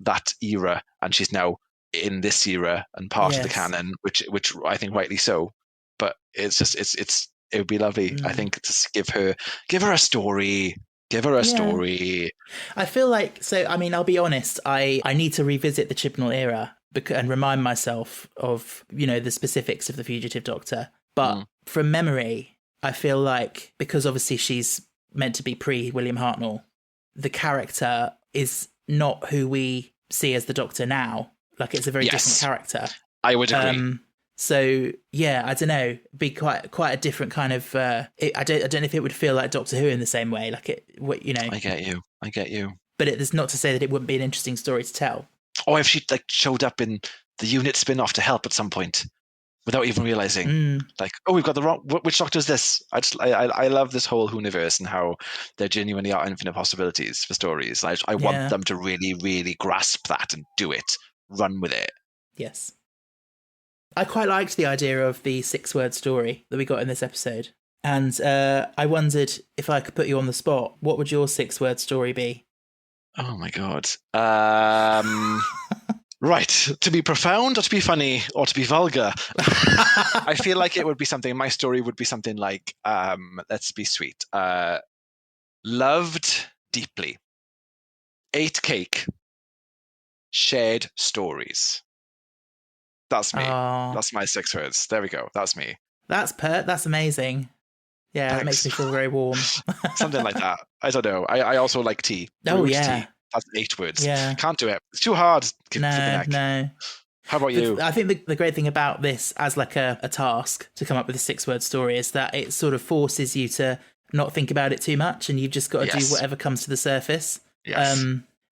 Speaker 2: that era and she's now in this era and part of the canon, which I think rightly so. But it's just it would be lovely, I think, to give her a story. Give her a story.
Speaker 1: I feel like, so, I mean, I'll be honest, I need to revisit the Chibnall era and remind myself of, you know, the specifics of the Fugitive Doctor. But from memory, I feel like, because obviously she's meant to be pre-William Hartnell, the character is not who we see as the Doctor now. Like, it's a very different character.
Speaker 2: I would agree.
Speaker 1: So yeah, I don't know, be quite a different kind of. I don't know if it would feel like Doctor Who in the same way, like it, you know. I get you. But it's not to say that it wouldn't be an interesting story to tell.
Speaker 2: Or if she like showed up in the Unit spin-off to help at some point, without even realizing, like, oh, we've got the wrong. Which Doctor is this? I love this whole Whoniverse and how there genuinely are infinite possibilities for stories. I want them to really, really grasp that and do it, run with it.
Speaker 1: Yes. I quite liked the idea of the 6-word story that we got in this episode. And I wondered if I could put you on the spot, what would your 6-word story be?
Speaker 2: Oh my God. Right. To be profound or to be funny or to be vulgar? I feel like it would be something, my story would be something like, let's be sweet. Loved deeply. Ate cake. Shared stories. That's me. That's my 6 words. There we go. That's me.
Speaker 1: That's amazing. Yeah, Thanks. That makes me feel very warm.
Speaker 2: Something like that. I don't know. I also like tea.
Speaker 1: Oh, yeah.
Speaker 2: Tea. That's 8 words.
Speaker 1: Yeah.
Speaker 2: Can't do it. It's too hard.
Speaker 1: No.
Speaker 2: How about you?
Speaker 1: I think the great thing about this as like a task to come up with a 6-word story is that it sort of forces you to not think about it too much and you've just got to do whatever comes to the surface.
Speaker 2: Yes.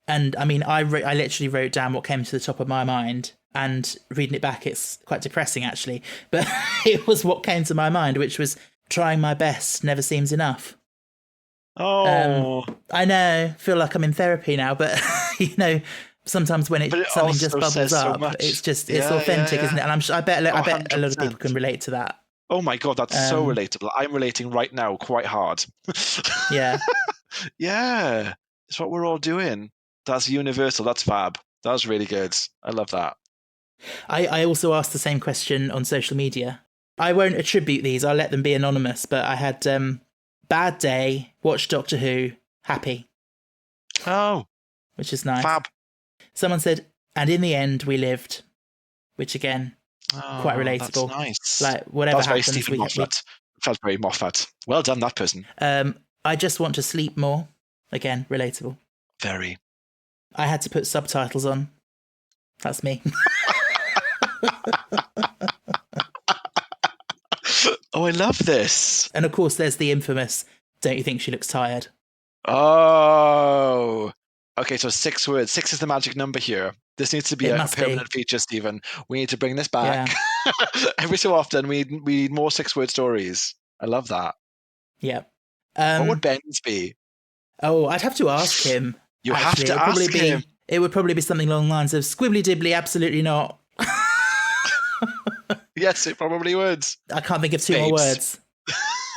Speaker 1: And I mean, I literally wrote down what came to the top of my mind. And reading it back, it's quite depressing, actually. But it was what came to my mind, which was trying my best never seems enough.
Speaker 2: Oh.
Speaker 1: I know. Feel like I'm in therapy now, but, you know, sometimes when something just bubbles up, it's authentic, isn't it? And I bet a lot of people can relate to that.
Speaker 2: Oh, my God, that's so relatable. I'm relating right now quite hard.
Speaker 1: Yeah.
Speaker 2: Yeah. It's what we're all doing. That's universal. That's fab. That was really good. I love that.
Speaker 1: I also asked the same question on social media. I won't attribute these, I'll let them be anonymous, but I had bad day, watched Doctor Who, happy.
Speaker 2: Oh.
Speaker 1: Which is nice.
Speaker 2: Fab.
Speaker 1: Someone said, and in the end we lived, which again, quite relatable.
Speaker 2: That's nice.
Speaker 1: Like, whatever
Speaker 2: that's
Speaker 1: happens.
Speaker 2: Very Stephen Moffat. Felt very Moffat. Well done, that person.
Speaker 1: I just want to sleep more. Again, relatable.
Speaker 2: Very.
Speaker 1: I had to put subtitles on. That's me.
Speaker 2: Oh, I love this.
Speaker 1: And of course, there's the infamous, don't you think she looks tired?
Speaker 2: Oh. Okay, so 6 words. 6 is the magic number here. This needs to be a permanent feature, Stephen. We need to bring this back. Yeah. Every so often, we need more 6-word stories. I love that.
Speaker 1: Yeah.
Speaker 2: What would Ben's be?
Speaker 1: Oh, I'd have to ask him.
Speaker 2: You
Speaker 1: Actually,
Speaker 2: have to ask him.
Speaker 1: It would probably be something along the lines of squibbly dibbly, absolutely not.
Speaker 2: Yes, it probably would.
Speaker 1: I can't think of two more
Speaker 2: Babes.
Speaker 1: words.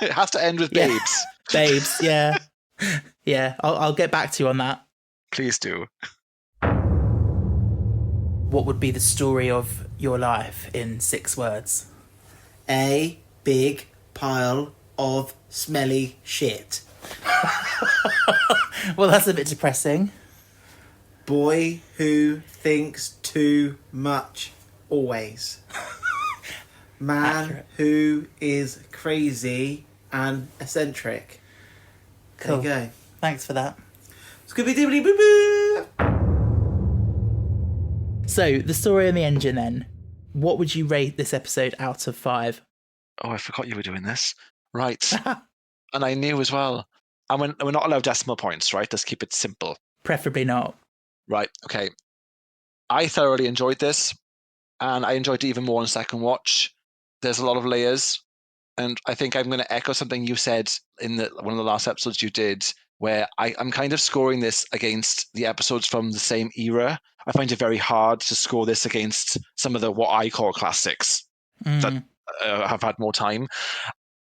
Speaker 2: It has to end with
Speaker 1: Yeah.
Speaker 2: babes.
Speaker 1: Babes, yeah. Yeah, I'll get back to you on that.
Speaker 2: Please do.
Speaker 1: What would be the story of your life in 6 words?
Speaker 3: A big pile of smelly shit.
Speaker 1: Well, that's a bit depressing.
Speaker 3: Boy who thinks too much always. Man
Speaker 1: Accurate.
Speaker 3: who is crazy and eccentric.
Speaker 1: Cool.
Speaker 3: There you go.
Speaker 1: Thanks for that.
Speaker 3: Scooby-Dooby boo boo.
Speaker 1: So, the story and the engine then. What would you rate this episode out of 5?
Speaker 2: Oh, I forgot you were doing this. Right. And I knew as well. And we're not allowed decimal points, right? Let's keep it simple.
Speaker 1: Preferably not.
Speaker 2: Right, okay. I thoroughly enjoyed this, and I enjoyed it even more on second watch. There's a lot of layers, and I think I'm going to echo something you said in one of the last episodes you did, where I'm kind of scoring this against the episodes from the same era. I find it very hard to score this against some of the what I call classics that have had more time.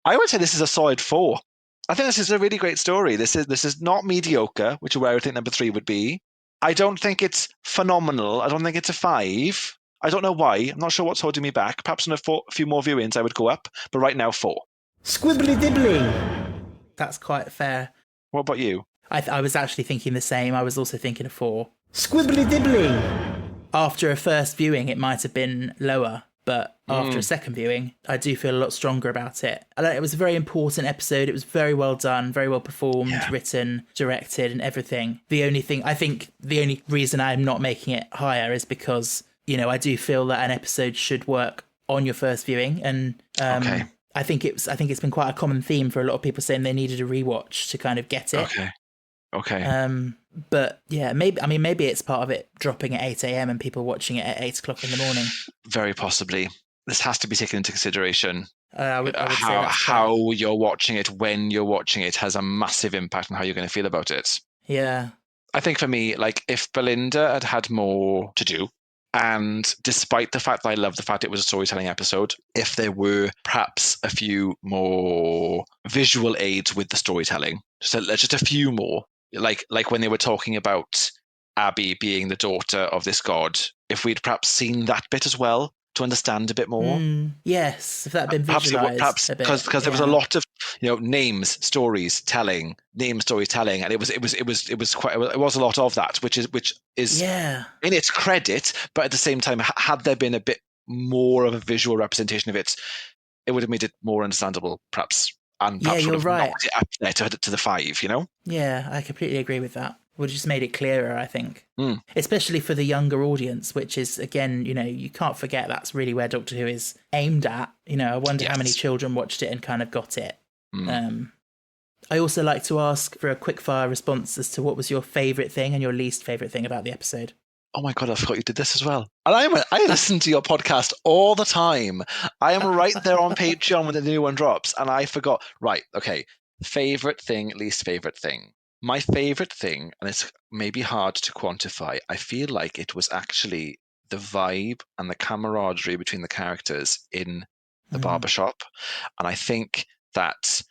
Speaker 2: I would say this is a solid 4. I think this is a really great story. This is not mediocre, which is where I think number 3 would be. I don't think it's phenomenal. I don't think it's a 5. I don't know why. I'm not sure what's holding me back. Perhaps in a few more viewings I would go up, but right now 4.
Speaker 3: Squibbly dibbly.
Speaker 1: That's quite fair.
Speaker 2: What about you?
Speaker 1: I was actually thinking the same. I was also thinking a 4.
Speaker 3: Squibbly dibbly.
Speaker 1: After a first viewing, it might have been lower, but after a second viewing, I do feel a lot stronger about it. It was a very important episode. It was very well done, very well performed, written, directed, and everything. The only reason I'm not making it higher is because, I do feel that an episode should work on your first viewing, and
Speaker 2: Okay.
Speaker 1: I think it's been quite a common theme for a lot of people saying they needed a rewatch to kind of get it.
Speaker 2: Okay.
Speaker 1: But yeah, maybe it's part of it dropping at 8 a.m. and people watching it at 8 o'clock in the morning.
Speaker 2: Very possibly. This has to be taken into consideration.
Speaker 1: I would say that's correct.
Speaker 2: How you're watching it, when you're watching it, has a massive impact on how you're going to feel about it.
Speaker 1: Yeah.
Speaker 2: I think for me, like, if Belinda had had more to do, and despite the fact that I love the fact it was a storytelling episode, if there were perhaps a few more visual aids with the storytelling, just a few more, like when they were talking about Abby being the daughter of this god, if we'd perhaps seen that bit as well to understand a bit more.
Speaker 1: Yes, if that had been visualized a bit.
Speaker 2: Because there was a lot of names, storytelling, and it was a lot of that, which is in its credit, but at the same time, had there been a bit more of a visual representation of it, it would have made it more understandable, perhaps, and perhaps
Speaker 1: you're
Speaker 2: would have
Speaker 1: right.
Speaker 2: knocked it up there to the 5.
Speaker 1: Yeah, I completely agree with that. Would have just made it clearer, I think.
Speaker 2: Mm.
Speaker 1: Especially for the younger audience, which is, again, you can't forget that's really where Doctor Who is aimed at. I wonder how many children watched it and kind of got it. I also like to ask for a quick-fire response as to what was your favourite thing and your least favourite thing about the episode.
Speaker 2: Oh my God, I forgot you did this as well. And I listen to your podcast all the time. I am right there on Patreon when the new one drops, and I forgot. Right, okay. Favourite thing, least favourite thing. My favourite thing, and it's maybe hard to quantify, I feel like it was actually the vibe and the camaraderie between the characters in the barbershop. And I think that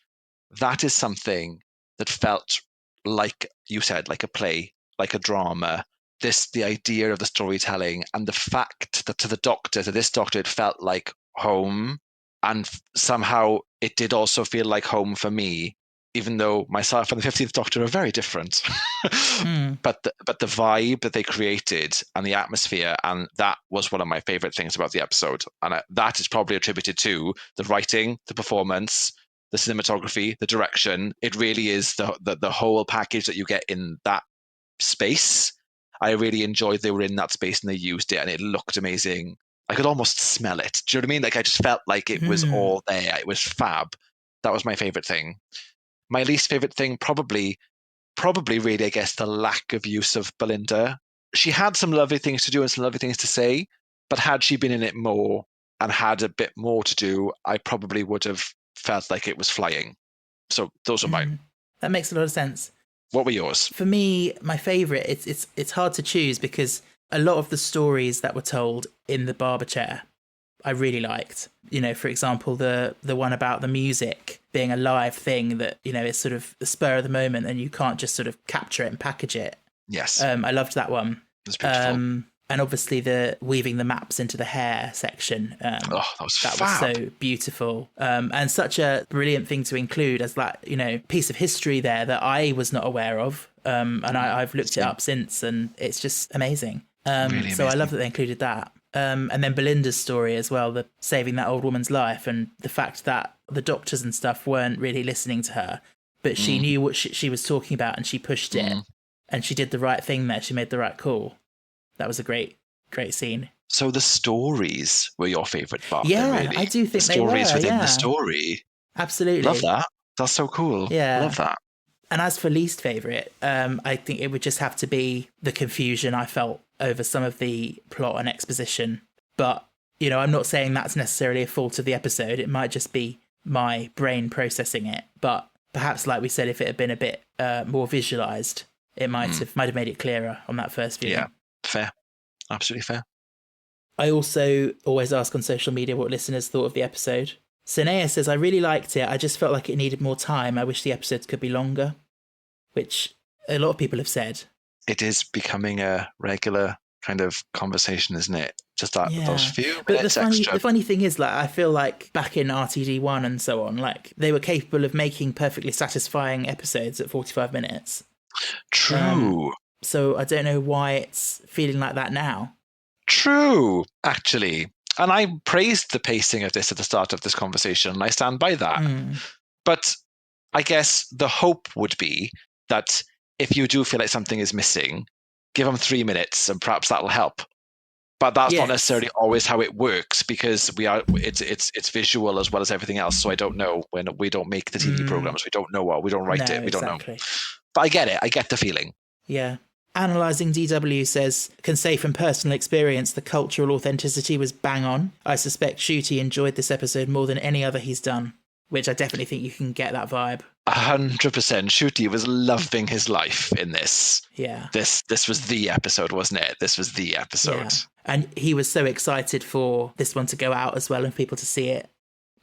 Speaker 2: is something that felt like you said, like a play, like a drama. The idea of the storytelling and the fact that to this doctor, it felt like home. And somehow it did also feel like home for me, even though myself and the 15th Doctor are very different. But the vibe that they created and the atmosphere, and that was one of my favourite things about the episode. And that is probably attributed to the writing, the performance, the cinematography, the direction. It really is the whole package that you get in that space. I really enjoyed they were in that space and they used it and it looked amazing. I could almost smell it. Do you know what I mean? Like, I just felt like it was all there. It was fab. That was my favourite thing. My least favourite thing, probably really, I guess, the lack of use of Belinda. She had some lovely things to do and some lovely things to say, but had she been in it more and had a bit more to do, I probably would have felt like it was flying. So those are mine.
Speaker 1: That makes a lot of sense.
Speaker 2: What were yours?
Speaker 1: For me, my favourite, it's hard to choose because a lot of the stories that were told in the barber chair, I really liked. You know, for example, the one about the music being a live thing that, you know, is sort of the spur of the moment and you can't just sort of capture it and package it.
Speaker 2: Yes.
Speaker 1: I loved that one.
Speaker 2: It's beautiful.
Speaker 1: And obviously the weaving the maps into the hair section.
Speaker 2: That was
Speaker 1: That
Speaker 2: fab.
Speaker 1: was so beautiful. And such a brilliant thing to include as that, you know, piece of history there that I was not aware of. And I've looked it up since and it's just amazing.
Speaker 2: Really amazing.
Speaker 1: So I love that they included that. And then Belinda's story as well, the saving that old woman's life and the fact that the doctors and stuff weren't really listening to her, but she knew what she was talking about and she pushed it and she did the right thing there. She made the right call. That was a great scene.
Speaker 2: So the stories were your favourite part,
Speaker 1: Yeah,
Speaker 2: then, really?
Speaker 1: I do think
Speaker 2: the
Speaker 1: they were,
Speaker 2: stories within
Speaker 1: yeah.
Speaker 2: the story.
Speaker 1: Absolutely.
Speaker 2: Love that. That's so cool.
Speaker 1: Yeah.
Speaker 2: Love that.
Speaker 1: And as for least favourite, I think it would just have to be the confusion I felt over some of the plot and exposition. But, you know, I'm not saying that's necessarily a fault of the episode. It might just be my brain processing it. But perhaps, like we said, if it had been a bit more visualised, it might have made it clearer on that first viewing.
Speaker 2: Yeah, fair. Absolutely fair.
Speaker 1: I also always ask on social media what listeners thought of the episode. Sinea says, I really liked it. I just felt like it needed more time. I wish the episodes could be longer, which a lot of people have said.
Speaker 2: It is becoming a regular kind of conversation, isn't it? Just that those few
Speaker 1: But
Speaker 2: minutes extra.
Speaker 1: the funny thing is, like, I feel like back in RTD1 and so on, like they were capable of making perfectly satisfying episodes at 45 minutes.
Speaker 2: True.
Speaker 1: So I don't know why it's feeling like that now.
Speaker 2: True, actually. And I praised the pacing of this at the start of this conversation, and I stand by that. But I guess the hope would be that if you do feel like something is missing, give them 3 minutes and perhaps that'll help. But that's not necessarily always how it works because it's visual as well as everything else. So I don't know when we don't make the TV programs. We don't know what, we don't write it. We don't know. But I get it. I get the feeling.
Speaker 1: Yeah. Analysing DW says, can say from personal experience the cultural authenticity was bang on. I suspect Shooty enjoyed this episode more than any other he's done, which I definitely think you can get that vibe.
Speaker 2: 100%. Shooty was loving his life in this.
Speaker 1: Yeah.
Speaker 2: This was the episode, wasn't it? This was the episode.
Speaker 1: Yeah. And he was so excited for this one to go out as well and people to see it.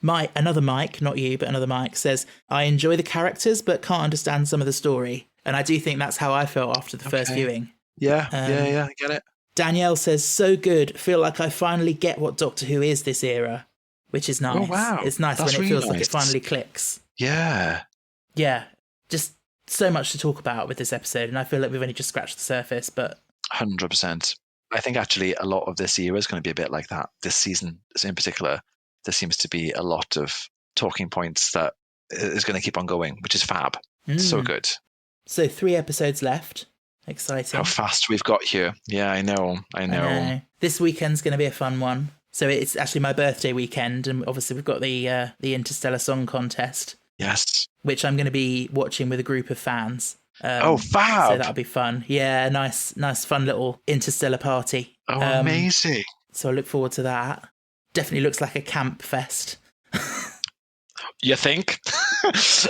Speaker 1: Another Mike, not you, but another Mike, says, I enjoy the characters but can't understand some of the story. And I do think that's how I felt after the first viewing.
Speaker 2: Yeah, I get it.
Speaker 1: Danielle says, so good. Feel like I finally get what Doctor Who is this era, which is nice.
Speaker 2: Oh, wow.
Speaker 1: It's nice
Speaker 2: That's
Speaker 1: when it
Speaker 2: really
Speaker 1: feels like
Speaker 2: nice.
Speaker 1: it finally clicks.
Speaker 2: Yeah.
Speaker 1: Yeah, just so much to talk about with this episode. And I feel like we've only just scratched the surface, but
Speaker 2: 100%. I think actually a lot of this year is going to be a bit like that. This season in particular, there seems to be a lot of talking points that is going to keep on going, which is fab. So good.
Speaker 1: So 3 episodes left. Exciting.
Speaker 2: How fast we've got here. Yeah, I know.
Speaker 1: This weekend's going to be a fun one. So it's actually my birthday weekend, and obviously we've got the Interstellar Song Contest.
Speaker 2: Yes.
Speaker 1: Which I'm going to be watching with a group of fans.
Speaker 2: Fab!
Speaker 1: So that'll be fun. Yeah, nice, fun little Interstellar party.
Speaker 2: Oh, amazing.
Speaker 1: So I look forward to that. Definitely looks like a camp fest.
Speaker 2: You think?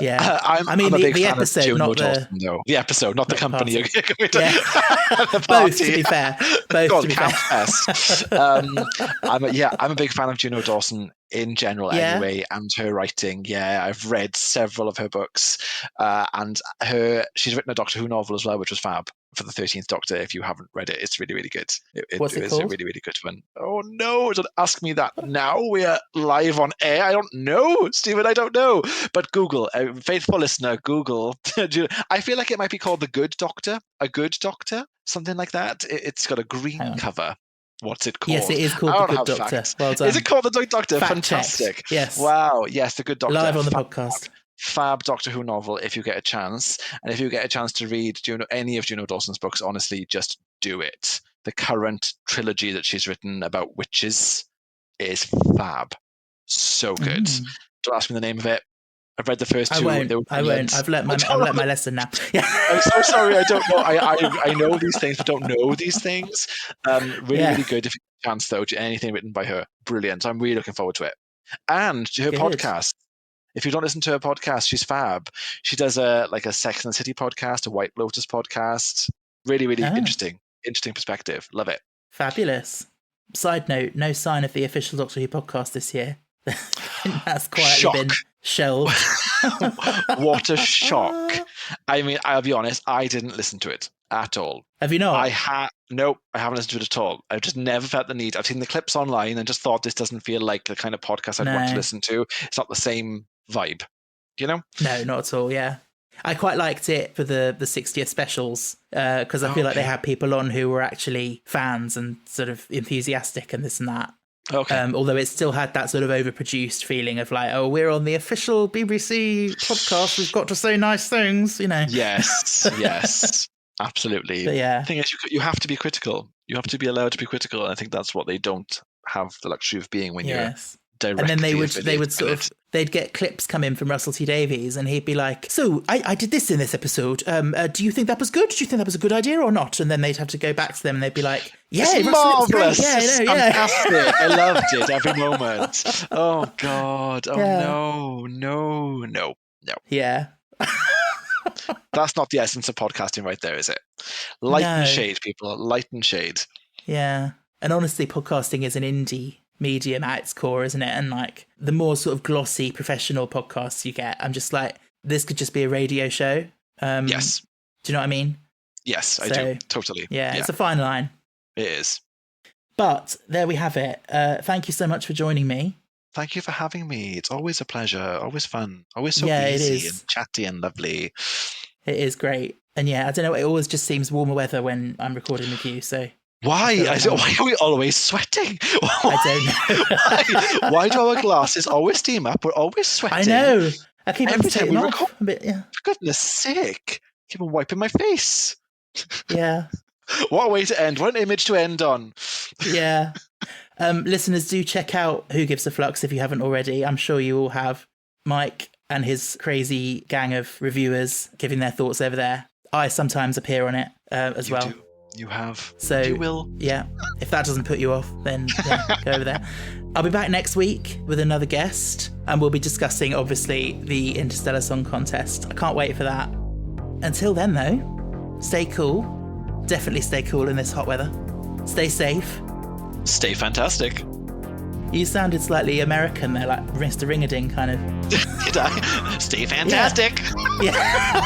Speaker 1: Yeah.
Speaker 2: I'm a big fan
Speaker 1: episode,
Speaker 2: of Juno
Speaker 1: not
Speaker 2: Dawson, though. The episode, not the company.
Speaker 1: Yeah.
Speaker 2: The
Speaker 1: Both, to be fair. Both, to be fair.
Speaker 2: Fest. I'm a big fan of Juno Dawson in general anyway, and her writing. Yeah, I've read several of her books, and she's written a Doctor Who novel as well, which was fab for the 13th Doctor. If you haven't read it, it's really, really good.
Speaker 1: What's it
Speaker 2: is
Speaker 1: called?
Speaker 2: a really, really good one. Oh no, don't ask me that now. We are live on air. I don't know, Stephen, I don't know. But Google, faithful listener, Google. I feel like it might be called The Good Doctor, A Good Doctor, something like that. It's got a green cover. What's it called?
Speaker 1: Yes, it is called The Good Doctor.
Speaker 2: Facts.
Speaker 1: Well done.
Speaker 2: Is it called The Good Doctor?
Speaker 1: Fact
Speaker 2: Fantastic.
Speaker 1: checked. Yes.
Speaker 2: Wow. Yes, The Good Doctor.
Speaker 1: Live on the podcast.
Speaker 2: Fab Doctor Who novel if you get a chance. And if you get a chance to read any of Juno Dawson's books, honestly, just do it. The current trilogy that she's written about witches is fab. So good. Don't ask me the name of it. I've read the first two.
Speaker 1: I won't. I've learnt my lesson now. Yeah.
Speaker 2: I'm so sorry. I don't know. I know these things, but don't know these things. Really good. If you get a chance, though, to anything written by her. Brilliant. I'm really looking forward to it. And to her podcast. If you don't listen to her podcast, she's fab. She does a Sex and the City podcast, a White Lotus podcast. Really, really interesting perspective. Love it.
Speaker 1: Fabulous. Side note, no sign of the official Doctor Who podcast this year. That's quietly
Speaker 2: Shock.
Speaker 1: been shelved.
Speaker 2: What a shock. I mean, I'll be honest, I didn't listen to it at all.
Speaker 1: Have you not?
Speaker 2: Nope, I haven't listened to it at all. I've just never felt the need. I've seen the clips online and just thought this doesn't feel like the kind of podcast I'd want to listen to. It's not the same vibe, you know?
Speaker 1: No, not at all, yeah. I quite liked it for the 60th specials because I feel like they had people on who were actually fans and sort of enthusiastic and this and that.
Speaker 2: Okay.
Speaker 1: Although it still had that sort of overproduced feeling of like, oh, we're on the official BBC podcast, we've got to say nice things, you know.
Speaker 2: Yes, yes, absolutely.
Speaker 1: But yeah.
Speaker 2: The thing is, you have to be critical. You have to be allowed to be critical. And I think that's what they don't have the luxury of being when you're directly.
Speaker 1: And then they would sort of, they'd get clips come in from Russell T Davies and he'd be like, so I did this in this episode. Do you think that was good? Do you think that was a good idea or not? And then they'd have to go back to them and they'd be like, yeah,
Speaker 2: it's
Speaker 1: Russell,
Speaker 2: marvelous.
Speaker 1: Yeah,
Speaker 2: it's fantastic. I loved it every moment. Oh God. Oh no.
Speaker 1: Yeah.
Speaker 2: That's not the essence of podcasting right there, is it? Light and shade, people. Light and shade.
Speaker 1: Yeah. And honestly, podcasting is an indie medium at its core, isn't it? And like the more sort of glossy professional podcasts you get, I'm just like, this could just be a radio show.
Speaker 2: Yes.
Speaker 1: Do you know what I mean?
Speaker 2: Yes, I do. Totally.
Speaker 1: Yeah, it's a fine line.
Speaker 2: It is.
Speaker 1: But there we have it. Thank you so much for joining me.
Speaker 2: Thank you for having me. It's always a pleasure. Always fun. Always so
Speaker 1: it
Speaker 2: easy
Speaker 1: is.
Speaker 2: and chatty and lovely.
Speaker 1: It is great. And yeah, I don't know, it always just seems warmer weather when I'm recording with you, so...
Speaker 2: Why? Why are we always sweating?
Speaker 1: I don't know.
Speaker 2: Why do our glasses always steam up? We're always sweating.
Speaker 1: I know. I keep
Speaker 2: every time we
Speaker 1: off
Speaker 2: record.
Speaker 1: a bit, yeah.
Speaker 2: For goodness sake. Keep on wiping my face.
Speaker 1: Yeah.
Speaker 2: What a way to end. What an image to end on.
Speaker 1: Yeah. Listeners, do check out Who Gives a Flux if you haven't already. I'm sure you all have. Mike and his crazy gang of reviewers giving their thoughts over there. I sometimes appear on it as well.
Speaker 2: Do. You have.
Speaker 1: So
Speaker 2: you will.
Speaker 1: Yeah. If that doesn't put you off, then go over there. I'll be back next week with another guest, and we'll be discussing, obviously, the Interstellar Song Contest. I can't wait for that. Until then, though, stay cool. Definitely stay cool in this hot weather. Stay safe. Stay fantastic. You sounded slightly American there, like Mr. Ring-a-Ding kind of. Did I? Stay fantastic. Yeah.